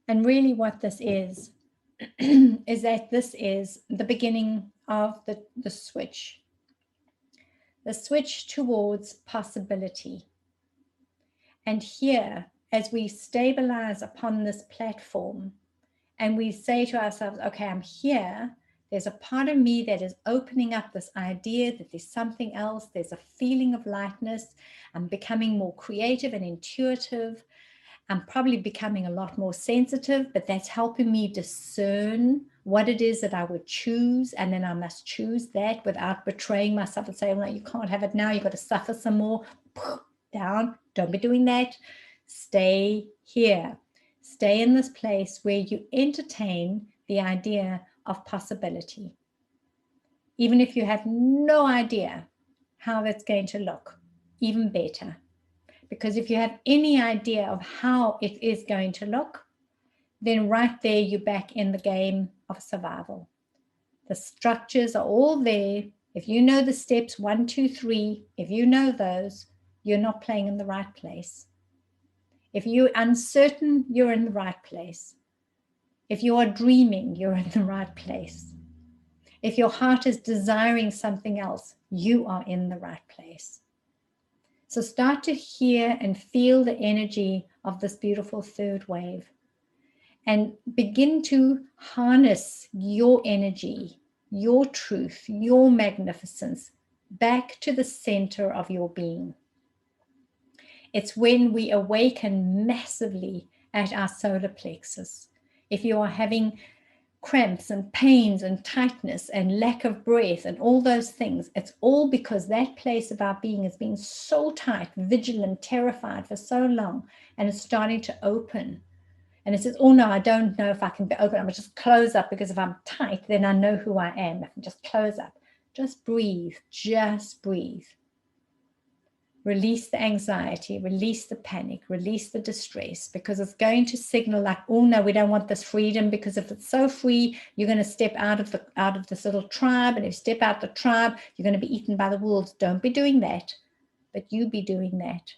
And really what this is that this is the beginning of the switch. The switch towards possibility. And here, as we stabilize upon this platform, and we say to ourselves, okay, I'm here, There's a part of me that is opening up this idea that there's something else. There's a feeling of lightness. I'm becoming more creative and intuitive. I'm probably becoming a lot more sensitive, but that's helping me discern what it is that I would choose. And then I must choose that without betraying myself and saying, well, you can't have it now. You've got to suffer some more. Down. Don't be doing that. Stay here. Stay in this place where you entertain the idea of possibility. Even if you have no idea how that's going to look, even better. Because if you have any idea of how it is going to look, then right there you're back in the game of survival. The structures are all there. If you know the steps 1, 2, 3, if you know those, you're not playing in the right place. If you're uncertain, you're in the right place. If you are dreaming, you're in the right place. If your heart is desiring something else, you are in the right place. So start to hear and feel the energy of this beautiful third wave and begin to harness your energy, your truth, your magnificence back to the center of your being. It's when we awaken massively at our solar plexus. If you are having cramps and pains and tightness and lack of breath and all those things, it's all because that place of our being has been so tight, vigilant, terrified for so long, and it's starting to open. And it says, oh no, I don't know if I can be open. I'm going to just close up, because if I'm tight, then I know who I am. I can just close up. Just breathe. Just breathe. Release the anxiety, release the panic, release the distress, because it's going to signal like, oh no, we don't want this freedom, because if it's so free, you're going to step out of this little tribe, and if you step out the tribe, you're going to be eaten by the wolves. Don't be doing that, but you be doing that.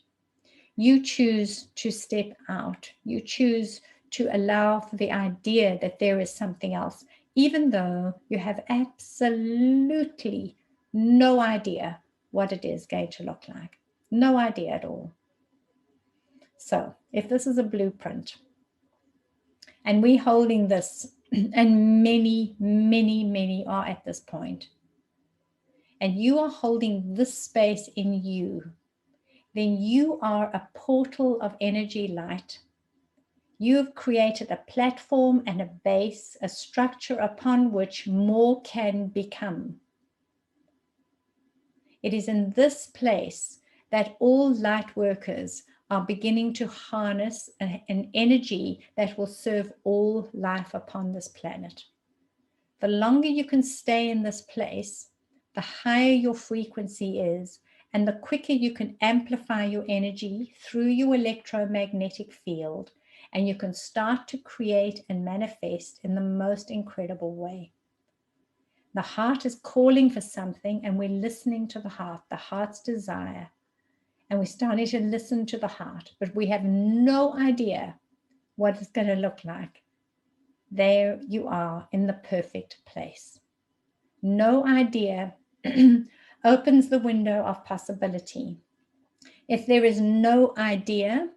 You choose to step out. You choose to allow for the idea that there is something else, even though you have absolutely no idea what it is going to look like. No idea at all. So if this is a blueprint and we're holding this, and many, many, many are at this point, and you are holding this space in you, then you are a portal of energy light. You have created a platform and a base, a structure upon which more can become. It is in this place that all light workers are beginning to harness an energy that will serve all life upon this planet. The longer you can stay in this place, the higher your frequency is, and the quicker you can amplify your energy through your electromagnetic field, and you can start to create and manifest in the most incredible way. The heart is calling for something, and we're listening to the heart's desire. And we're starting to listen to the heart, but we have no idea what it's going to look like. There you are in the perfect place. No idea opens the window of possibility. If there is no idea,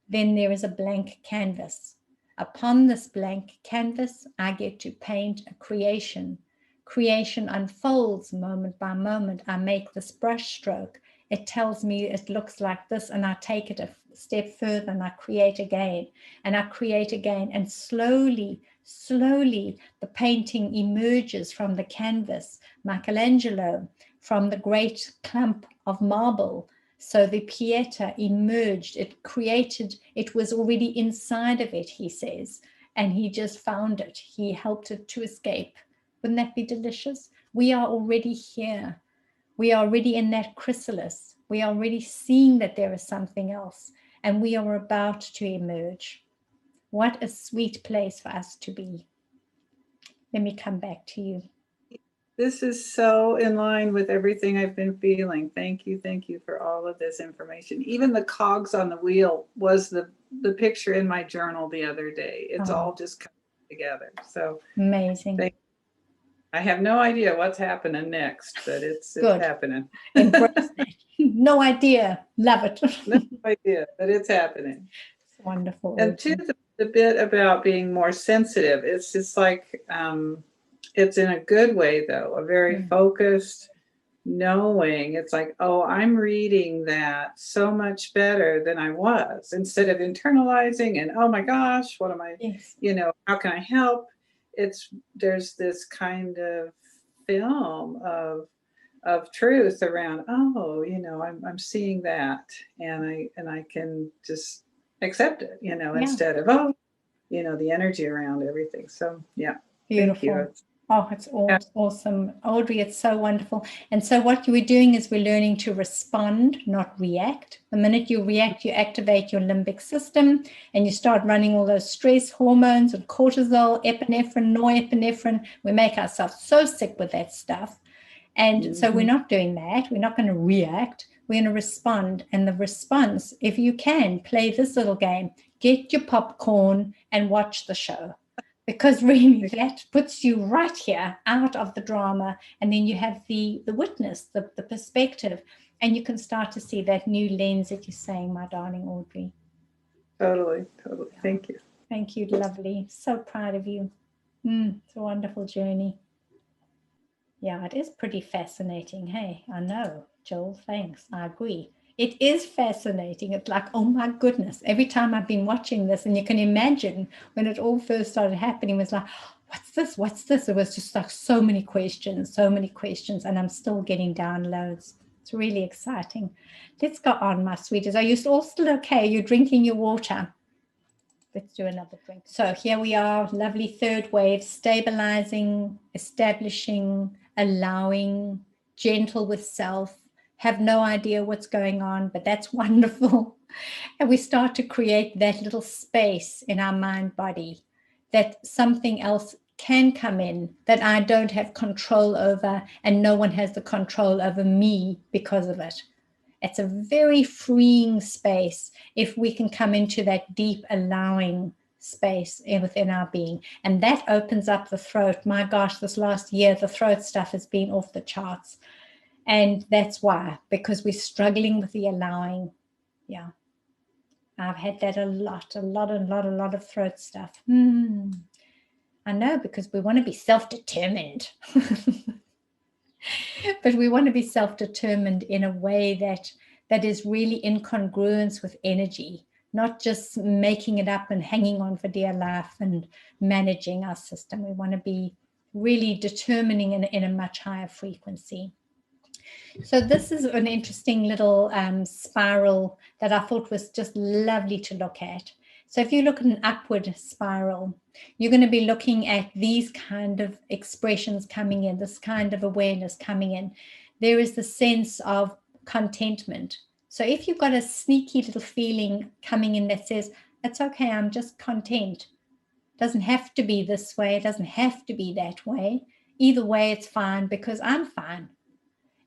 then there is a blank canvas. Upon this blank canvas, I get to paint a creation. Creation unfolds moment by moment. I make this brush stroke. It tells me it looks like this, and I take it a step further and I create again, and I create again, and slowly, slowly the painting emerges from the canvas. Michelangelo, from the great clump of marble. So the Pieta emerged, it created, it was already inside of it, he says, and he just found it. He helped it to escape. Wouldn't that be delicious? We are already here. We are already in that chrysalis. We are already seeing that there is something else, and we are about to emerge. What a sweet place for us to be. Let me come back to you. This is so in line with everything I've been feeling. Thank you for all of this information. Even the cogs on the wheel was the picture in my journal the other day. It's all just coming together. So amazing. I have no idea what's happening next, but it's happening. Embrace that. No idea. Love it. No idea, but it's happening. It's wonderful. And to the bit about being more sensitive, it's just like it's in a good way though, a very focused knowing. It's like, oh, I'm reading that so much better than I was, instead of internalizing and, oh my gosh, what am I, how can I help? There's this kind of film of truth around, oh, I'm seeing that, and I can just accept it, instead of, oh, the energy around everything. So yeah. Beautiful. Thank you. Oh, it's awesome. Audrey, it's so wonderful. And so what we're doing is we're learning to respond, not react. The minute you react, you activate your limbic system and you start running all those stress hormones and cortisol, epinephrine, norepinephrine. We make ourselves so sick with that stuff. And so we're not doing that. We're not going to react. We're going to respond. And the response, if you can, play this little game. Get your popcorn and watch the show. Because really that puts you right here out of the drama, and then you have the witness, the perspective, and you can start to see that new lens that you're saying, my darling Audrey. Totally. Thank you. Thank you, lovely. So proud of you. It's a wonderful journey. Yeah, it is pretty fascinating. Hey, I know, Jill, thanks. I agree. It is fascinating. It's like, oh my goodness, every time I've been watching this, and you can imagine when it all first started happening, it was like, what's this? What's this? It was just like so many questions, and I'm still getting downloads. It's really exciting. Let's go on, my sweeties. Are you all still okay? You're drinking your water. Let's do another drink. So here we are, lovely third wave, stabilizing, establishing, allowing, gentle with self. Have no idea what's going on, but that's wonderful. And we start to create that little space in our mind body that something else can come in that I don't have control over, and no one has the control over me because of it. It's a very freeing space if we can come into that deep allowing space within our being. And that opens up the throat. My gosh, this last year, the throat stuff has been off the charts. And that's why, because we're struggling with the allowing. Yeah. I've had that a lot of throat stuff. I know, because we want to be self-determined. But we want to be self-determined in a way that is really in congruence with energy, not just making it up and hanging on for dear life and managing our system. We want to be really determining in a much higher frequency. So this is an interesting little spiral that I thought was just lovely to look at. So if you look at an upward spiral, you're going to be looking at these kind of expressions coming in, this kind of awareness coming in. There is the sense of contentment. So if you've got a sneaky little feeling coming in that says, it's okay, I'm just content. It doesn't have to be this way. It doesn't have to be that way. Either way, it's fine because I'm fine.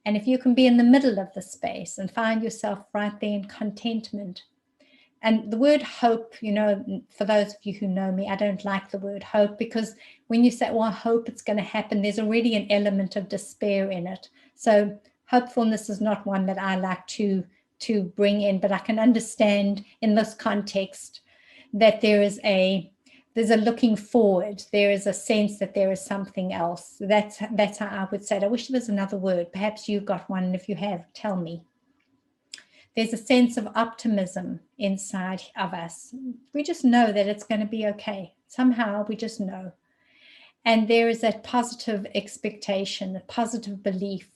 And if you can be in the middle of the space and find yourself right there in contentment. And the word hope, for those of you who know me, I don't like the word hope, because when you say, well, I hope it's going to happen, there's already an element of despair in it. So hopefulness is not one that I like to bring in, but I can understand in this context that there's a looking forward. There is a sense that there is something else. That's how I would say it. I wish there was another word. Perhaps you've got one, and if you have, tell me. There's a sense of optimism inside of us. We just know that it's going to be okay. Somehow we just know. And there is that positive expectation, a positive belief.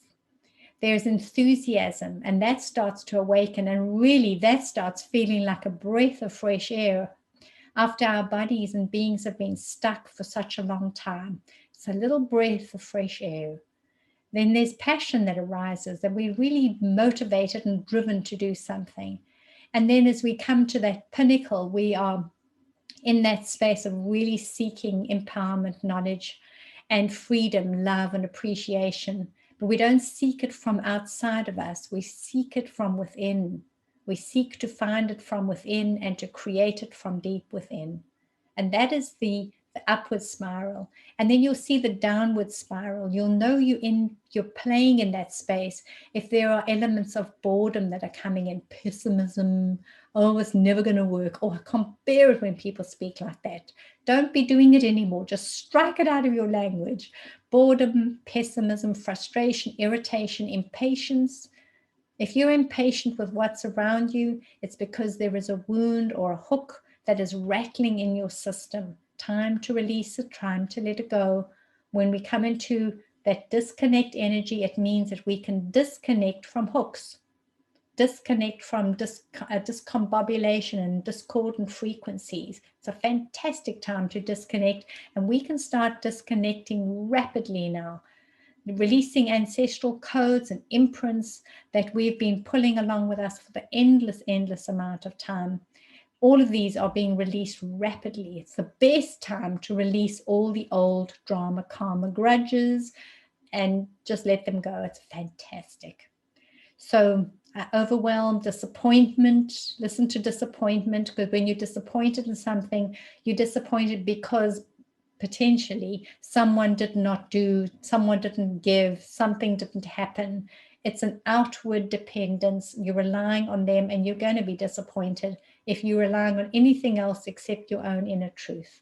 There's enthusiasm, and that starts to awaken, and really that starts feeling like a breath of fresh air after our bodies and beings have been stuck for such a long time. It's a little breath of fresh air. Then there's passion that arises, that we're really motivated and driven to do something. And then as we come to that pinnacle, we are in that space of really seeking empowerment, knowledge, and freedom, love, and appreciation. But we don't seek it from outside of us. We seek it from within. We seek to find it from within and to create it from deep within. And that is the upward spiral. And then you'll see the downward spiral. You'll know you're playing in that space if there are elements of boredom that are coming in, pessimism, oh, it's never going to work, oh, I can't bear it when people speak like that. Don't be doing it anymore. Just strike it out of your language. boredom, pessimism, frustration, irritation, impatience. If you're impatient with what's around you, it's because there is a wound or a hook that is rattling in your system. Time to release it, time to let it go. When we come into that disconnect energy, it means that we can disconnect from hooks, disconnect from discombobulation and discordant frequencies. It's a fantastic time to disconnect, and we can start disconnecting rapidly now, releasing ancestral codes and imprints that we've been pulling along with us for the endless amount of time. All of these are being released rapidly. It's the best time to release all the old drama, karma, grudges, and just let them go. It's fantastic. So overwhelm, disappointment, listen to disappointment, because when you're disappointed in something, you're disappointed because potentially someone did not do, someone didn't give, something didn't happen. It's an outward dependence. You're relying on them, and you're going to be disappointed if you're relying on anything else except your own inner truth.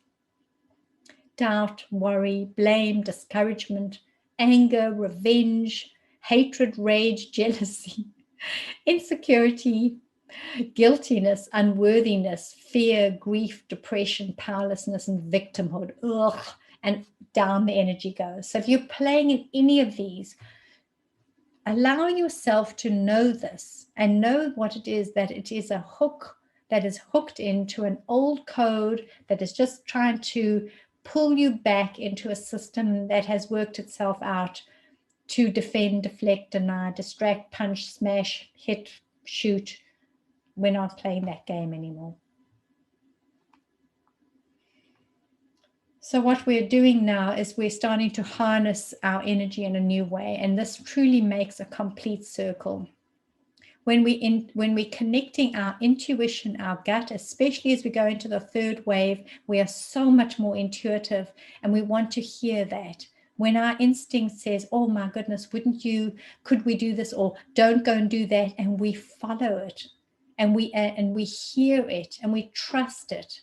Doubt, worry, blame, discouragement, anger, revenge, hatred, rage, jealousy, insecurity, guiltiness, unworthiness, fear, grief, depression, powerlessness, and victimhood. Ugh, and down the energy goes. So if you're playing in any of these, allow yourself to know this and know what it is, that it is a hook that is hooked into an old code that is just trying to pull you back into a system that has worked itself out to defend, deflect, deny, distract, punch, smash, hit, shoot. We're not playing that game anymore. So what we're doing now is we're starting to harness our energy in a new way, and this truly makes a complete circle. When we're connecting our intuition, our gut, especially as we go into the third wave, we are so much more intuitive, and we want to hear that. When our instinct says, oh my goodness, could we do this, or don't go and do that, and we follow it, and we hear it, and we trust it,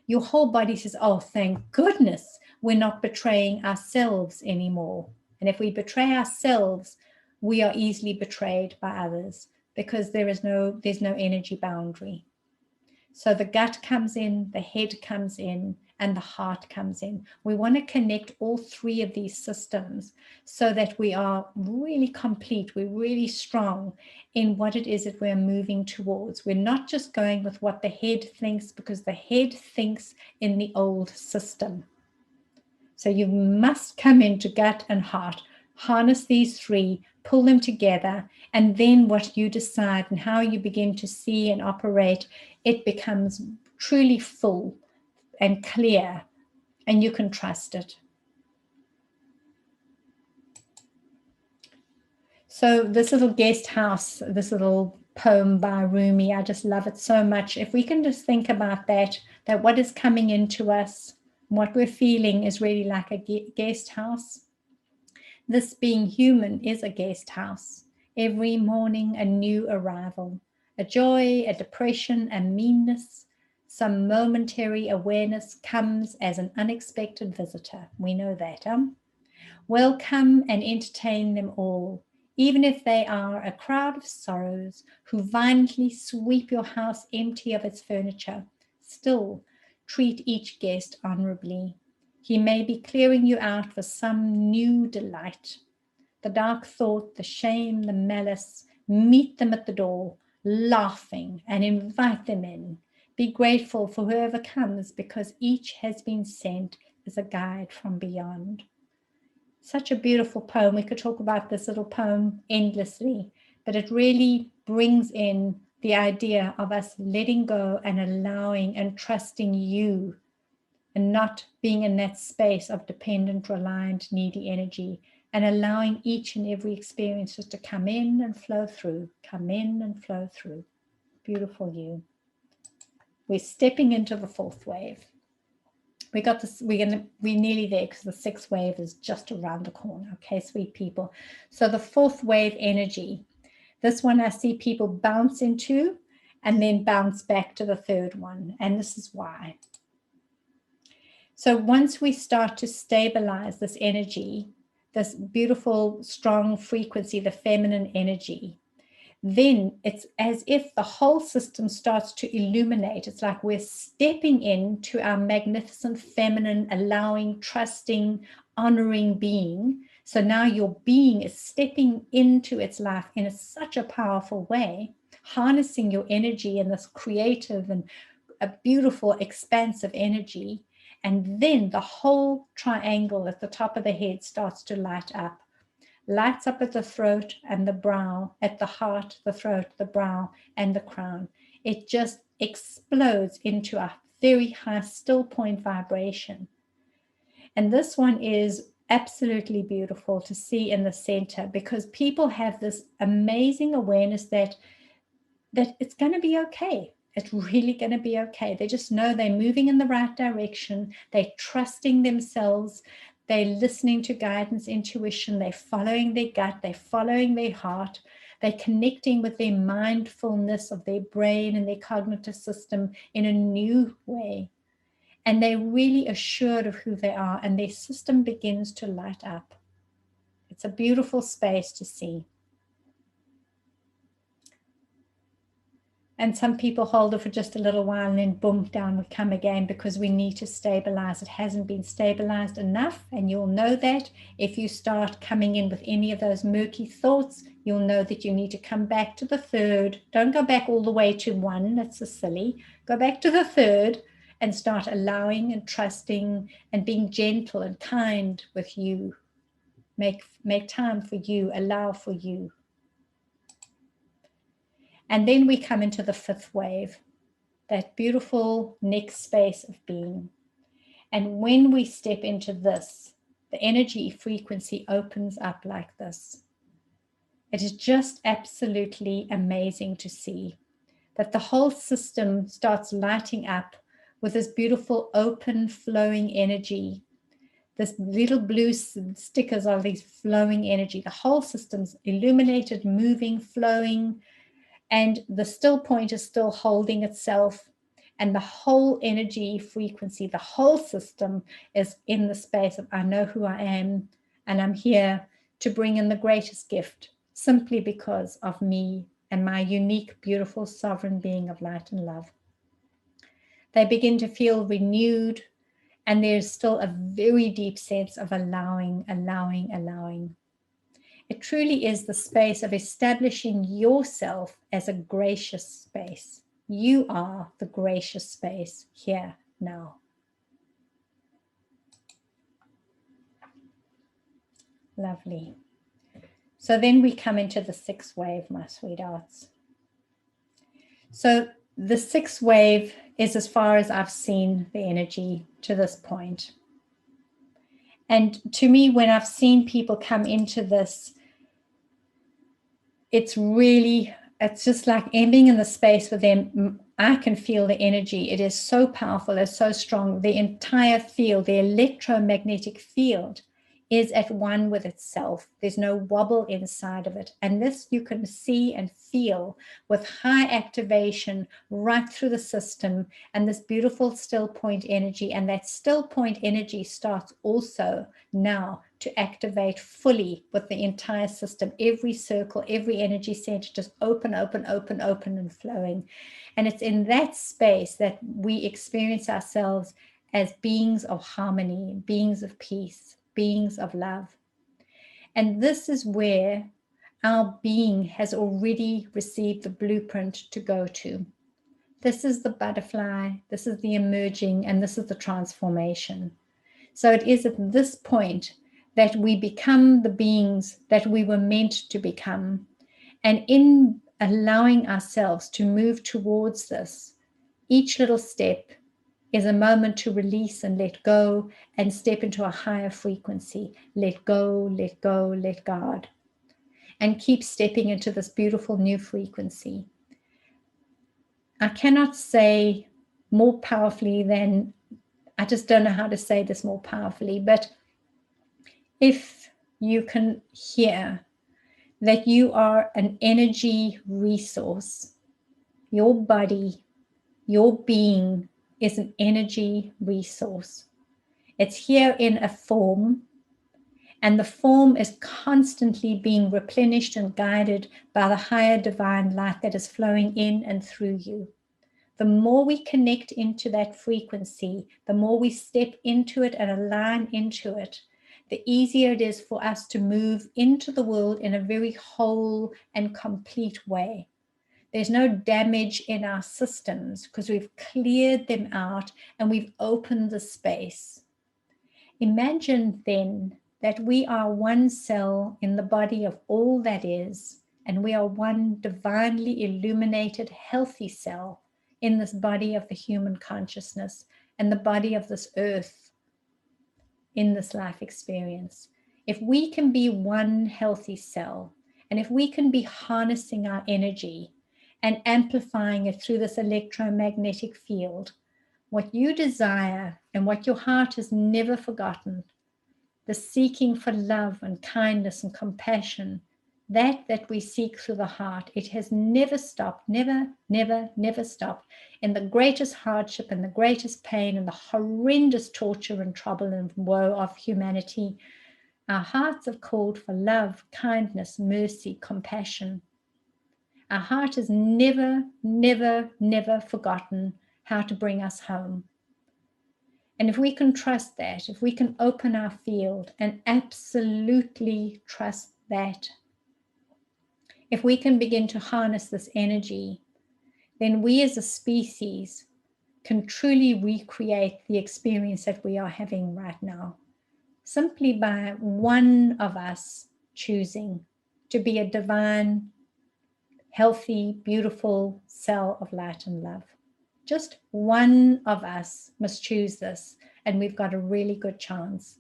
your whole body says, oh, thank goodness we're not betraying ourselves anymore. And if we betray ourselves, we are easily betrayed by others, because there's no energy boundary. So the gut comes in, the head comes in, and the heart comes in. We want to connect all three of these systems so that we are really complete, we're really strong in what it is that we're moving towards. We're not just going with what the head thinks, because the head thinks in the old system. So you must come into gut and heart, harness these three, pull them together, and then what you decide and how you begin to see and operate, it becomes truly full and clear, and you can trust it. So this little guest house, this little poem by Rumi, I just love it so much. If we can just think about that what is coming into us, what we're feeling is really like a guest house. This being human is a guest house. Every morning a new arrival, a joy, a depression, a meanness, some momentary awareness comes as an unexpected visitor. We know that. Welcome and entertain them all, even if they are a crowd of sorrows who violently sweep your house empty of its furniture. Still, treat each guest honorably. He may be clearing you out for some new delight. The dark thought, the shame, the malice, meet them at the door, laughing, and invite them in. Be grateful for whoever comes, because each has been sent as a guide from beyond. Such a beautiful poem. We could talk about this little poem endlessly, but it really brings in the idea of us letting go and allowing and trusting you, and not being in that space of dependent, reliant, needy energy, and allowing each and every experience just to come in and flow through, come in and flow through. Beautiful you. We're stepping into the fourth wave. We got this, we're nearly there, because the sixth wave is just around the corner. Okay, sweet people. So the fourth wave energy, this one I see people bounce into and then bounce back to the third one. And this is why. So once we start to stabilize this energy, this beautiful, strong frequency, the feminine energy, then it's as if the whole system starts to illuminate. It's like we're stepping into our magnificent, feminine, allowing, trusting, honoring being. So now your being is stepping into its life in such a powerful way, harnessing your energy in this creative and a beautiful, expansive energy. And then the whole triangle at the top of the head starts to light up. Lights up at the throat and the brow, at the heart, the throat, the brow, and the crown. It just explodes into a very high still point vibration. And this one is absolutely beautiful to see in the center, because people have this amazing awareness that it's going to be okay. It's really going to be okay. They just know they're moving in the right direction. They're trusting themselves. They're listening to guidance, intuition. They're following their gut. They're following their heart. They're connecting with their mindfulness of their brain and their cognitive system in a new way. And they're really assured of who they are, and their system begins to light up. It's a beautiful space to see. And some people hold it for just a little while and then boom, down we come again, because we need to stabilize. It hasn't been stabilized enough. And you'll know that if you start coming in with any of those murky thoughts, you'll know that you need to come back to the third. Don't go back all the way to one. That's so silly. Go back to the third and start allowing and trusting and being gentle and kind with you. Make time for you. Allow for you. And then we come into the fifth wave, that beautiful next space of being. And when we step into this, the energy frequency opens up like this. It is just absolutely amazing to see that the whole system starts lighting up with this beautiful open flowing energy. This little blue stickers are these flowing energy. The whole system's illuminated, moving, flowing, and the still point is still holding itself, and the whole energy frequency, the whole system is in the space of I know who I am, and I'm here to bring in the greatest gift simply because of me and my unique, beautiful, sovereign being of light and love. They begin to feel renewed, and there's still a very deep sense of allowing, allowing, allowing. It truly is the space of establishing yourself as a gracious space. You are the gracious space here now. Lovely. So then we come into the sixth wave, my sweethearts. So the sixth wave is as far as I've seen the energy to this point. And to me, when I've seen people come into this, it's just like being in the space with them. I can feel the energy. It is so powerful, it's so strong. The entire field, the electromagnetic field, is at one with itself. There's no wobble inside of it. And this you can see and feel with high activation right through the system, and this beautiful still point energy. And that still point energy starts also now to activate fully with the entire system. Every circle, every energy center just open, open, open, open and flowing. And it's in that space that we experience ourselves as beings of harmony, beings of peace, beings of love. And this is where our being has already received the blueprint to go to. This is the butterfly, this is the emerging, and this is the transformation. So it is at this point that we become the beings that we were meant to become. And in allowing ourselves to move towards this, each little step is a moment to release and let go and step into a higher frequency. Let go, let go, let God. And keep stepping into this beautiful new frequency. I cannot say more powerfully than, I just don't know how to say this more powerfully, but if you can hear that you are an energy resource, your body, your being is an energy resource. It's here in a form, And the form is constantly being replenished and guided by the higher divine light that is flowing in and through you. The more we connect into that frequency, the more we step into it and align into it, the easier it is for us to move into the world in a very whole and complete way. There's no damage in our systems because we've cleared them out and we've opened the space. Imagine then that we are one cell in the body of all that is, and we are one divinely illuminated, healthy cell in this body of the human consciousness and the body of this earth in this life experience. If we can be one healthy cell, and if we can be harnessing our energy and amplifying it through this electromagnetic field, what you desire and what your heart has never forgotten, the seeking for love and kindness and compassion, that we seek through the heart, it has never stopped, never stopped. In the greatest hardship and the greatest pain and the horrendous torture and trouble and woe of humanity, our hearts have called for love, kindness, mercy, compassion. Our heart has never forgotten how to bring us home. And if we can trust that, if we can open our field and absolutely trust that, if we can begin to harness this energy, then we as a species can truly recreate the experience that we are having right now, simply by one of us choosing to be a divine, healthy, beautiful cell of light and love. Just one of us must choose this, and we've got a really good chance.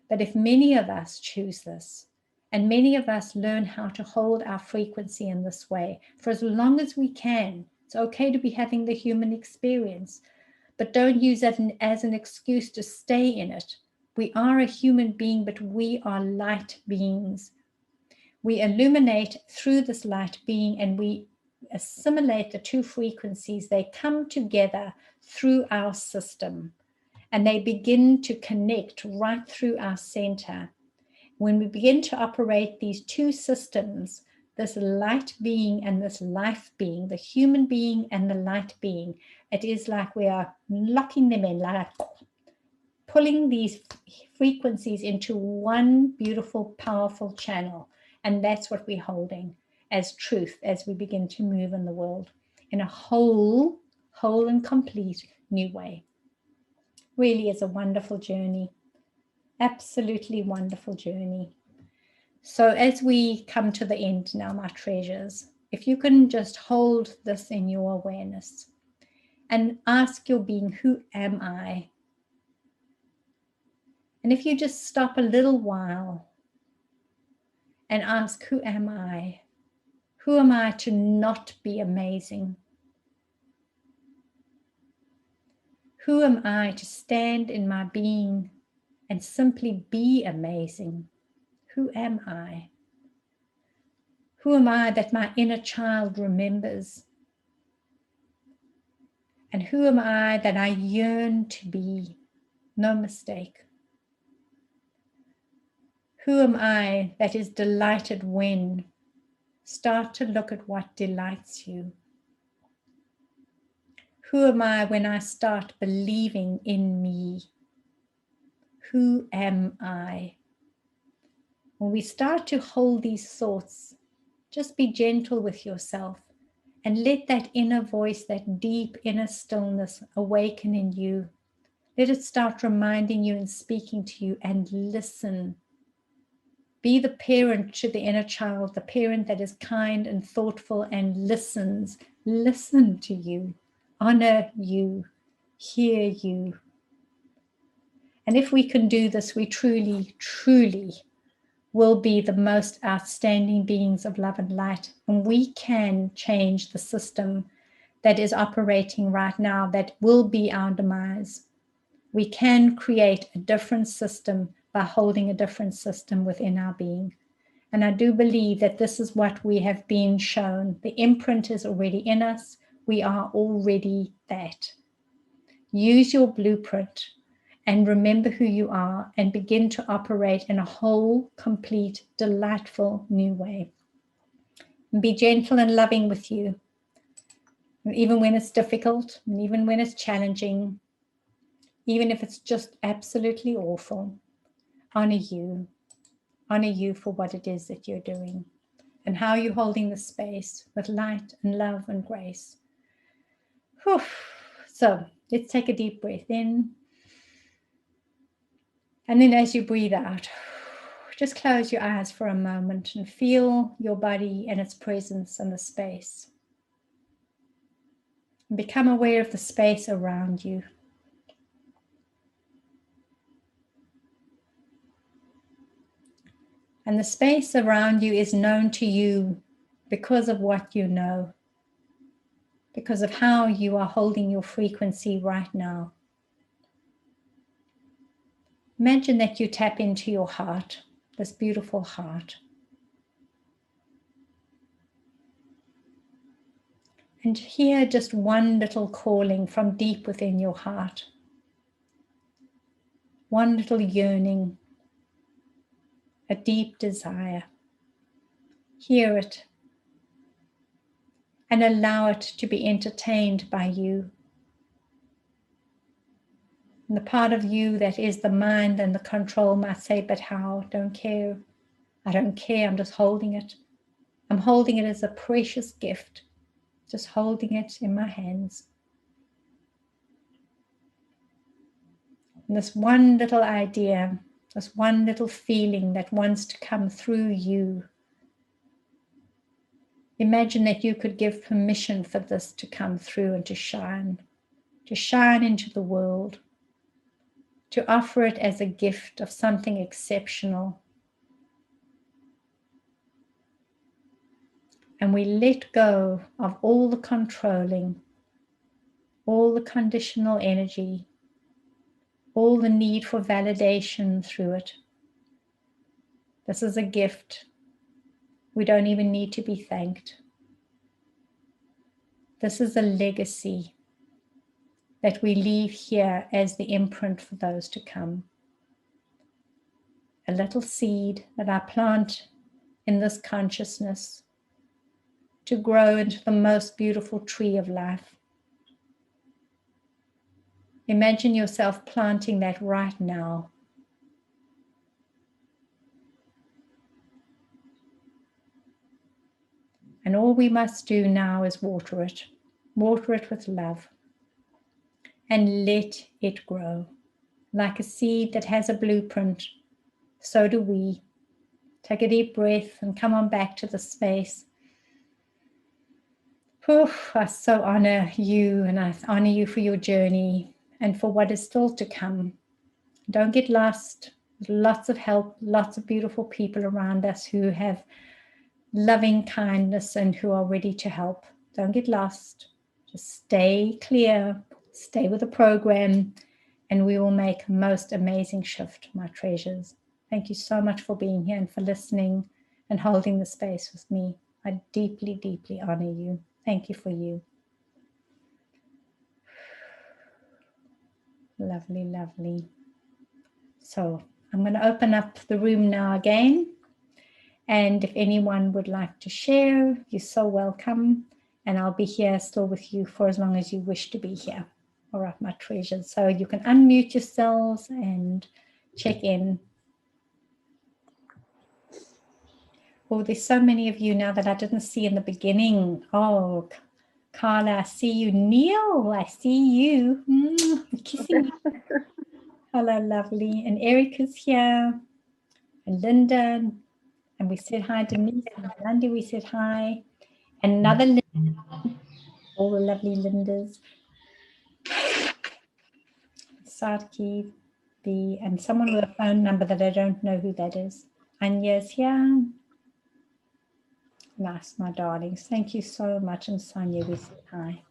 But if many of us choose this, and many of us learn how to hold our frequency in this way for as long as we can, it's okay to be having the human experience, but don't use that as an excuse to stay in it. We are a human being, but we are light beings. We illuminate through this light being, and we assimilate the two frequencies. They come together through our system, and they begin to connect right through our center. When we begin to operate these two systems, this light being and this life being, the human being and the light being, it is like we are locking them in, like pulling these frequencies into one beautiful, powerful channel. And that's what we're holding as truth as we begin to move in the world in a whole and complete new way. Really is a wonderful journey. Absolutely wonderful journey. So as we come to the end now, my treasures, if you can just hold this in your awareness and ask your being, who am I? And if you just stop a little while and ask, who am I? Who am I to not be amazing? Who am I to stand in my being and simply be amazing? Who am I? Who am I that my inner child remembers? And who am I that I yearn to be? No mistake. Who am I that is delighted when? Start to look at what delights you. Who am I when I start believing in me? Who am I? When we start to hold these thoughts, just be gentle with yourself and let that inner voice, that deep inner stillness awaken in you. Let it start reminding you and speaking to you, and listen. Be the parent to the inner child, the parent that is kind and thoughtful and listens. Listen to you, honor you, hear you. And if we can do this, we truly will be the most outstanding beings of love and light. And we can change the system that is operating right now that will be our demise. We can create a different system by holding a different system within our being. And I do believe that this is what we have been shown. The imprint is already in us. We are already that. Use your blueprint and remember who you are and begin to operate in a whole, complete, delightful new way. And be gentle and loving with you, even when it's difficult, and even when it's challenging, even if it's just absolutely awful. Honor you for what it is that you're doing and how you're holding the space with light and love and grace. Whew. So let's take a deep breath in. And then as you breathe out, just close your eyes for a moment and feel your body and its presence in the space. And become aware of the space around you. And the space around you is known to you because of what you know, because of how you are holding your frequency right now. Imagine that you tap into your heart, this beautiful heart. And hear just one little calling from deep within your heart. One little yearning, a deep desire. Hear it and allow it to be entertained by you. And the part of you that is the mind and the control might say, but how? Don't care. I don't care. I'm just holding it. I'm holding it as a precious gift. Just holding it in my hands. And this one little idea, this one little feeling that wants to come through you. Imagine that you could give permission for this to come through and to shine into the world, to offer it as a gift of something exceptional. And we let go of all the controlling, all the conditional energy, all the need for validation through it. This is a gift. We don't even need to be thanked. This is a legacy that we leave here as the imprint for those to come. A little seed that I plant in this consciousness to grow into the most beautiful tree of life. Imagine yourself planting that right now. And all we must do now is water it with love, and let it grow. Like a seed that has a blueprint, so do we. Take a deep breath and come on back to the space. I so honor you, and I honor you for your journey and for what is still to come. Don't get lost. There's lots of help, lots of beautiful people around us who have loving kindness and who are ready to help. Don't get lost. Just stay clear, stay with the program, and we will make a most amazing shift, my treasures. Thank you so much for being here and for listening and holding the space with me. I deeply, deeply honor you. Thank you for you. Lovely, lovely. So I'm going to open up the room now again. And if anyone would like to share, you're so welcome. And I'll be here still with you for as long as you wish to be here. All right, my treasures. So you can unmute yourselves and check in. Oh, there's so many of you now that I didn't see in the beginning. Oh, Carla, I see you. Neil, I see you. I'm kissing you. Hello, lovely. And Erica's here. And Linda. And we said hi, Denise. And Randy, we said hi. Another Linda. All the lovely Lindas. Sadki, B, and someone with a phone number that I don't know who that is. Anya's here. Nice, my darlings. Thank you so much. And Sonia, we said hi.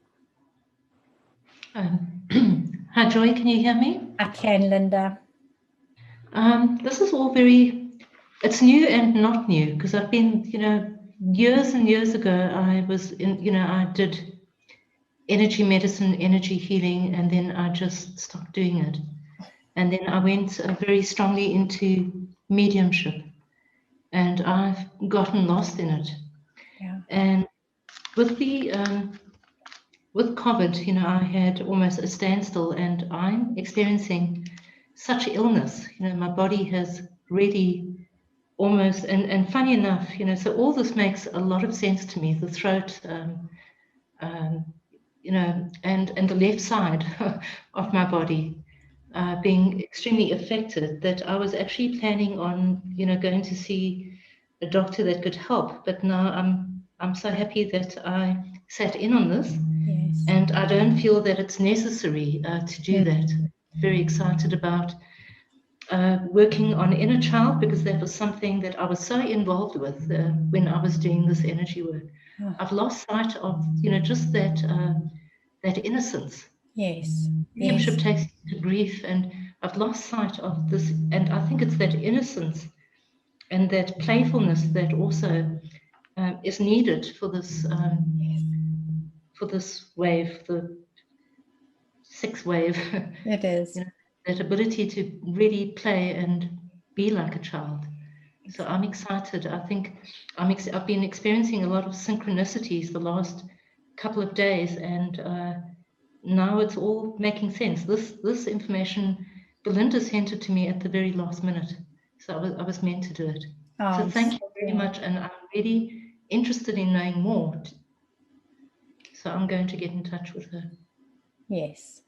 Hi, Joy. Can you hear me? I can, Linda. This is all it's new and not new, because I've been, years and years ago, I was in, I did energy medicine, energy healing, and then I just stopped doing it. And then I went very strongly into mediumship, and I've gotten lost in it. Yeah. And with the with COVID, you know, I had almost a standstill, and I'm experiencing such illness. You know, my body has really almost, and funny enough, you know, so all this makes a lot of sense to me. The throat, you know, and the left side of my body being extremely affected, that I was actually planning on, you know, going to see a doctor that could help. But now I'm so happy that I sat in on this, Yes. and I don't feel that it's necessary to do that. Very excited about working on inner child, because that was something that I was so involved with when I was doing this energy work. Oh. I've lost sight of, you know, just that that innocence. Yes. Mediumship Yes. takes you to grief, and I've lost sight of this. And I think it's that innocence and that playfulness that also is needed for this wave, the sixth wave. It is. You know, that ability to really play and be like a child. So I'm excited. I think I've been experiencing a lot of synchronicities the last couple of days, and now it's all making sense. This information, Belinda sent it to me at the very last minute, so I was meant to do it. Oh, So thank you very much, and I'm really interested in knowing more. So I'm going to get in touch with her. Yes.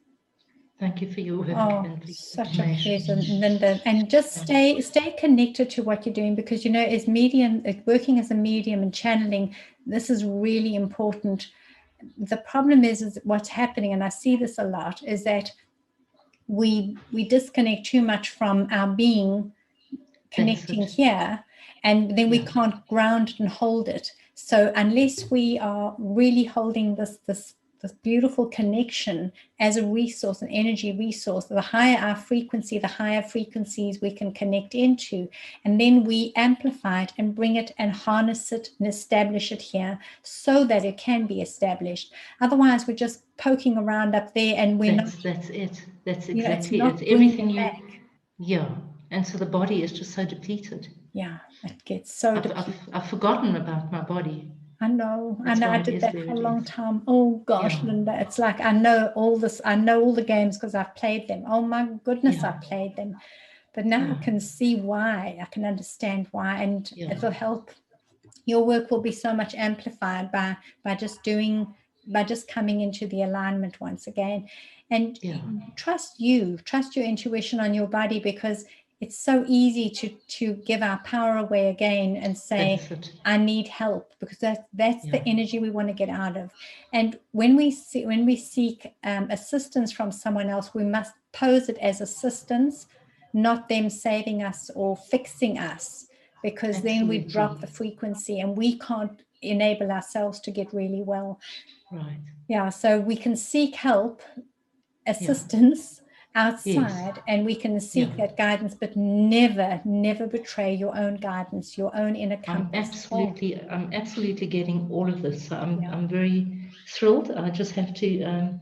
Thank you for your work. Oh, and for your such a information. pleasure, Linda. And just stay connected to what you're doing, because, you know, as working as a medium and channeling, this is really important. The problem is what's happening, and I see this a lot, is that we disconnect too much from our being connecting here, and then we can't ground it and hold it. So unless we are really holding this beautiful connection as a resource, an energy resource, the higher our frequency, the higher frequencies we can connect into, and then we amplify it and bring it and harness it and establish it here so that it can be established. Otherwise, we're just poking around up there, and we're not. That's it. That's You know, exactly it's it. Everything you. back. Yeah, and so the body is just so depleted. Yeah, it gets so depleted. I've forgotten about my body. I know. That's I why did it is that where for a it long is. time. Oh gosh, Yeah. Linda, it's like I know all this. I know all the games because I've played them. Oh my goodness, Yeah. I've played them. But now I can see why. I can understand why, and it'll help. Your work will be so much amplified by just coming into the alignment once again. And trust your intuition on your body, because it's so easy to give our power away again and say, I need help, because that's the energy we want to get out of. And when we seek assistance from someone else, we must pose it as assistance, not them saving us or fixing us, because then we drop the frequency and we can't enable ourselves to get really well. Right. Yeah, so we can seek help, assistance outside, and we can seek that guidance, but never betray your own guidance, your own inner compass. I'm absolutely getting all of this. So I'm very thrilled. I just have to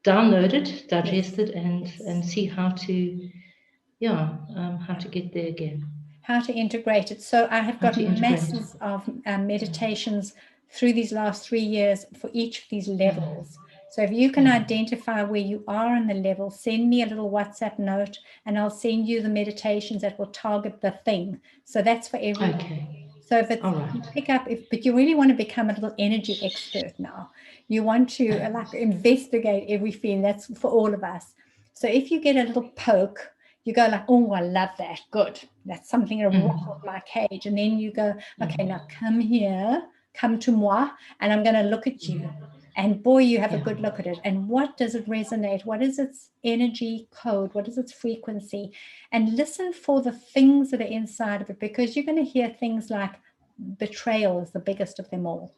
download it, digest it, and see how to get there again. How to integrate it. So I have got masses of meditations through these last 3 years for each of these levels. So if you can identify where you are in the level, send me a little WhatsApp note, and I'll send you the meditations that will target the thing. So that's for everyone. Okay. So if it's you but you really want to become a little energy expert now. You want to investigate everything. That's for all of us. So if you get a little poke, you go like, oh, I love that. Good. That's something that ruffled my cage. And then you go, okay, now come here, come to moi, and I'm going to look at you. And boy, you have a good look at it. And what does it resonate? What is its energy code? What is its frequency? And listen for the things that are inside of it, because you're going to hear things like betrayal is the biggest of them all.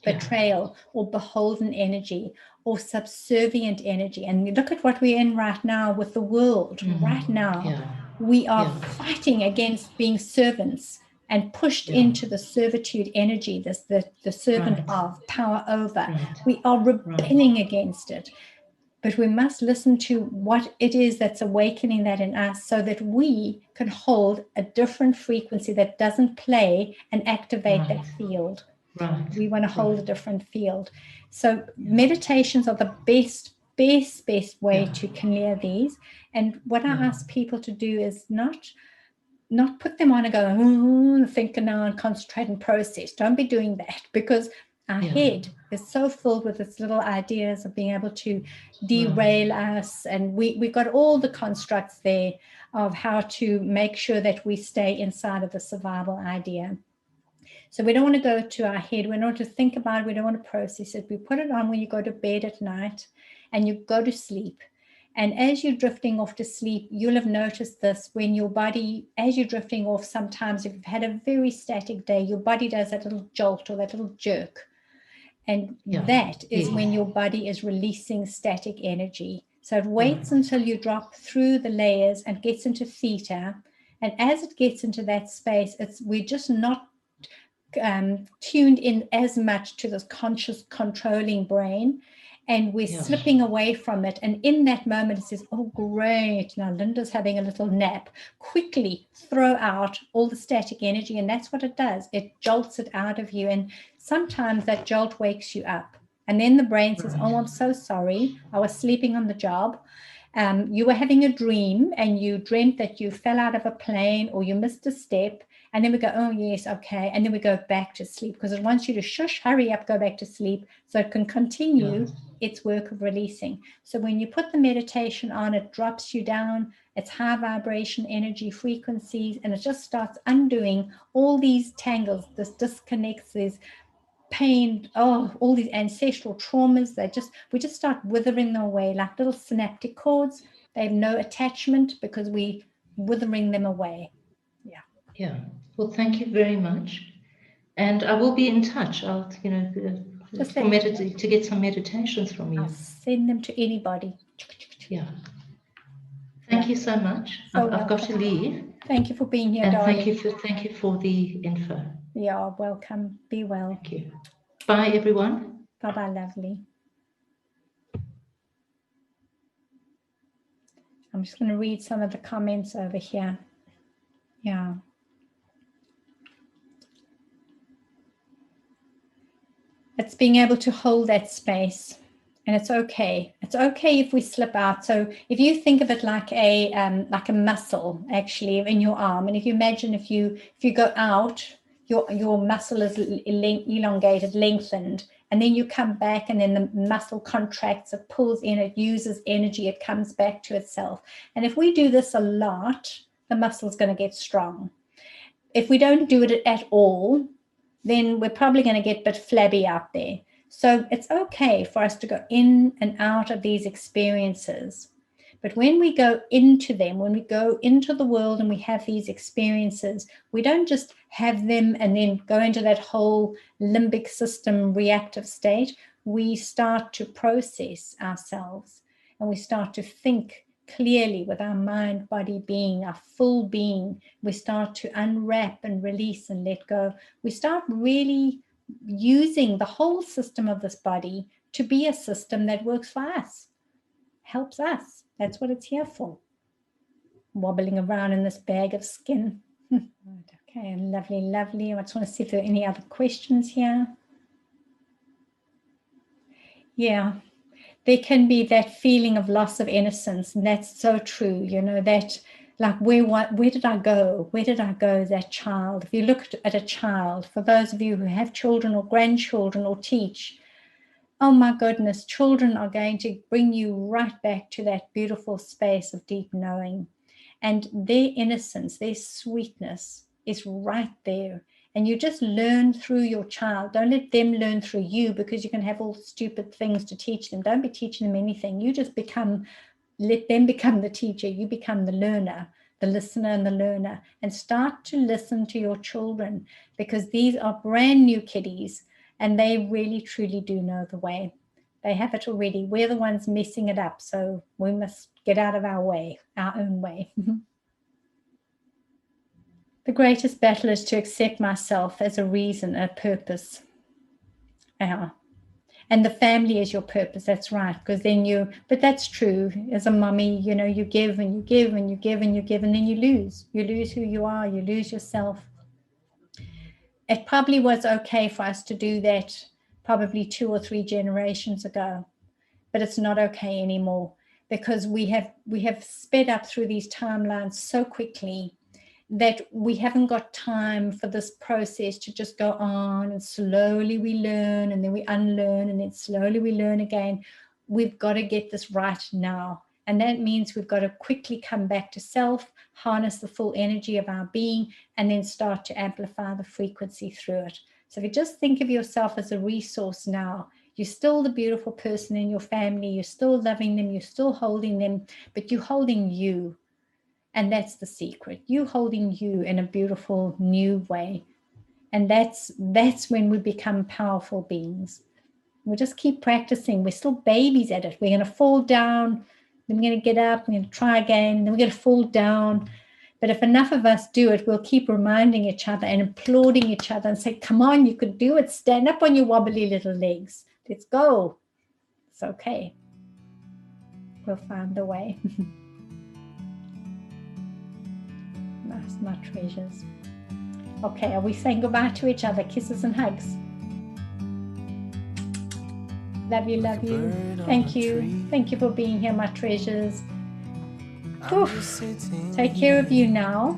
Betrayal, or beholden energy, or subservient energy. And you look at what we're in right now with the world. Right now, we are fighting against being servants and pushed into the servitude energy, the servant of power over. We are rebelling against it. but we must listen to what it is that's awakening that in us so that we can hold a different frequency that doesn't play and activate that field. Right. We want to hold a different field. So meditations are the best way to clear these. And what I ask people to do is not put them on and go, think now and concentrate and process. Don't be doing that, because our head is so filled with its little ideas of being able to derail us. And we've got all the constructs there of how to make sure that we stay inside of the survival idea. So we don't want to go to our head. We don't want to think about it. We don't want to process it. We put it on when you go to bed at night and you go to sleep. And as you're drifting off to sleep, you'll have noticed this when your body, as you're drifting off, sometimes if you've had a very static day, your body does that little jolt or that little jerk. And that is when your body is releasing static energy. So it waits until you drop through the layers and gets into theta. And as it gets into that space, we're just not tuned in as much to this conscious controlling brain, and we're slipping away from it. And in that moment it says, oh great, now Linda's having a little nap, quickly throw out all the static energy. And that's what it does, it jolts it out of you. And sometimes that jolt wakes you up, and then the brain says, oh, I'm so sorry, I was sleeping on the job. You were having a dream and you dreamt that you fell out of a plane or you missed a step. And then we go, oh, yes, okay. And then we go back to sleep because it wants you to shush, hurry up, go back to sleep so it can continue its work of releasing. So when you put the meditation on, it drops you down. It's high vibration energy frequencies, and it just starts undoing all these tangles, this disconnects, these pain, all these ancestral traumas. We just start withering them away like little synaptic cords. They have no attachment because we withering them away. Well, thank you very much, and I will be in touch. I'll to get some meditations from you. I'll send them to anybody. Thank you so much. I've got to leave. Thank you for being here, and darling. Thank you for the info. Yeah, welcome. Be well. Thank you. Bye, everyone. Bye-bye, lovely. I'm just going to read some of the comments over here. Yeah. It's being able to hold that space, and it's okay. It's okay if we slip out. So if you think of it like a muscle actually in your arm, and if you imagine if you go out, your muscle is elongated, lengthened, and then you come back, and then the muscle contracts, it pulls in, it uses energy, it comes back to itself. And if we do this a lot, the muscle is going to get strong. If we don't do it at all, then we're probably going to get a bit flabby out there. So it's okay for us to go in and out of these experiences. But when we go into them, when we go into the world and we have these experiences, we don't just have them and then go into that whole limbic system reactive state. We start to process ourselves, and we start to think clearly with our mind, body, being, our full being. We start to unwrap and release and let go. We start really using the whole system of this body to be a system that works for us, helps us. That's what it's here for. Wobbling around in this bag of skin. Okay, lovely, lovely. I just want to see if there are any other questions here. Yeah. There can be that feeling of loss of innocence, and that's so true, you know, that like where did I go? Where did I go as that child? If you look at a child, for those of you who have children or grandchildren or teach, oh my goodness, children are going to bring you right back to that beautiful space of deep knowing. And their innocence, their sweetness is right there. And you just learn through your child. Don't let them learn through you, because you can have all stupid things to teach them. Don't be teaching them anything. You just let them become the teacher. You become the learner, the listener and the learner, and start to listen to your children, because these are brand new kiddies and they really, truly do know the way. They have it already. We're the ones messing it up. So we must get out of our way, our own way. The greatest battle is to accept myself as a reason, a purpose. And the family is your purpose. That's right. Because then but that's true. As a mummy, you know, you give and you give and you give and you give, and then you lose. You lose who you are. You lose yourself. It probably was okay for us to do that probably 2 or 3 generations ago, but it's not okay anymore, because we have sped up through these timelines so quickly that we haven't got time for this process to just go on, and slowly we learn and then we unlearn and then slowly we learn again. We've got to get this right now. And that means we've got to quickly come back to self, harness the full energy of our being, and then start to amplify the frequency through it. So if you just think of yourself as a resource now, you're still the beautiful person in your family, you're still loving them, you're still holding them, but you're holding you. And that's the secret. You holding you in a beautiful new way. And that's when we become powerful beings. We'll just keep practicing. We're still babies at it. We're going to fall down, then we're going to get up, we're going to try again, then we're going to fall down. But if enough of us do it, we'll keep reminding each other and applauding each other and say, come on, you could do it. Stand up on your wobbly little legs. Let's go. It's okay. We'll find the way. Nice, my treasures. Okay, are we saying goodbye to each other? Kisses and hugs. Love you, love you. Thank you. Thank you for being here, my treasures. Oof. Take care of you now.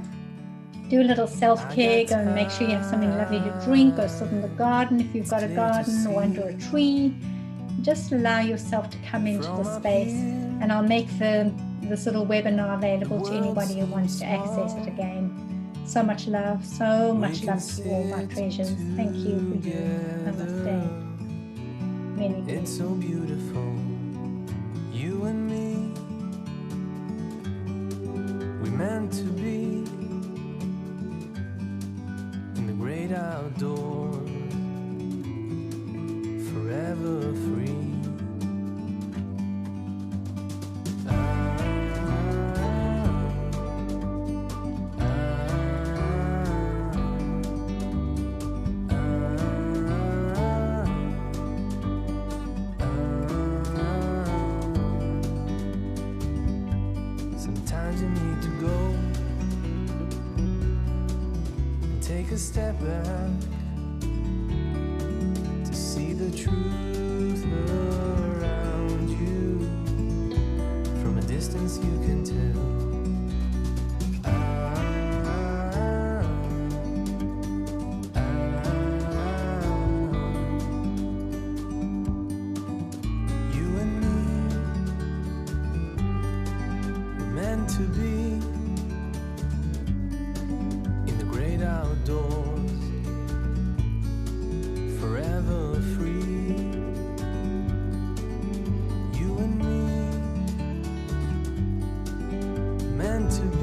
Do a little self-care. Go and make sure you have something lovely to drink. Go sit in the garden if you've got a garden, or under a tree. Just allow yourself to come into the space. And I'll make this little webinar available to anybody who wants to access it again. So much love to you all, my treasures. Thank you for you. Namaste. Many it's so beautiful, you and me. We meant to be in the great outdoors, forever free. Sometimes you need to go and take a step back to see the truth around you. From a distance you can tell. To be in the great outdoors, forever free. You and me, meant to be.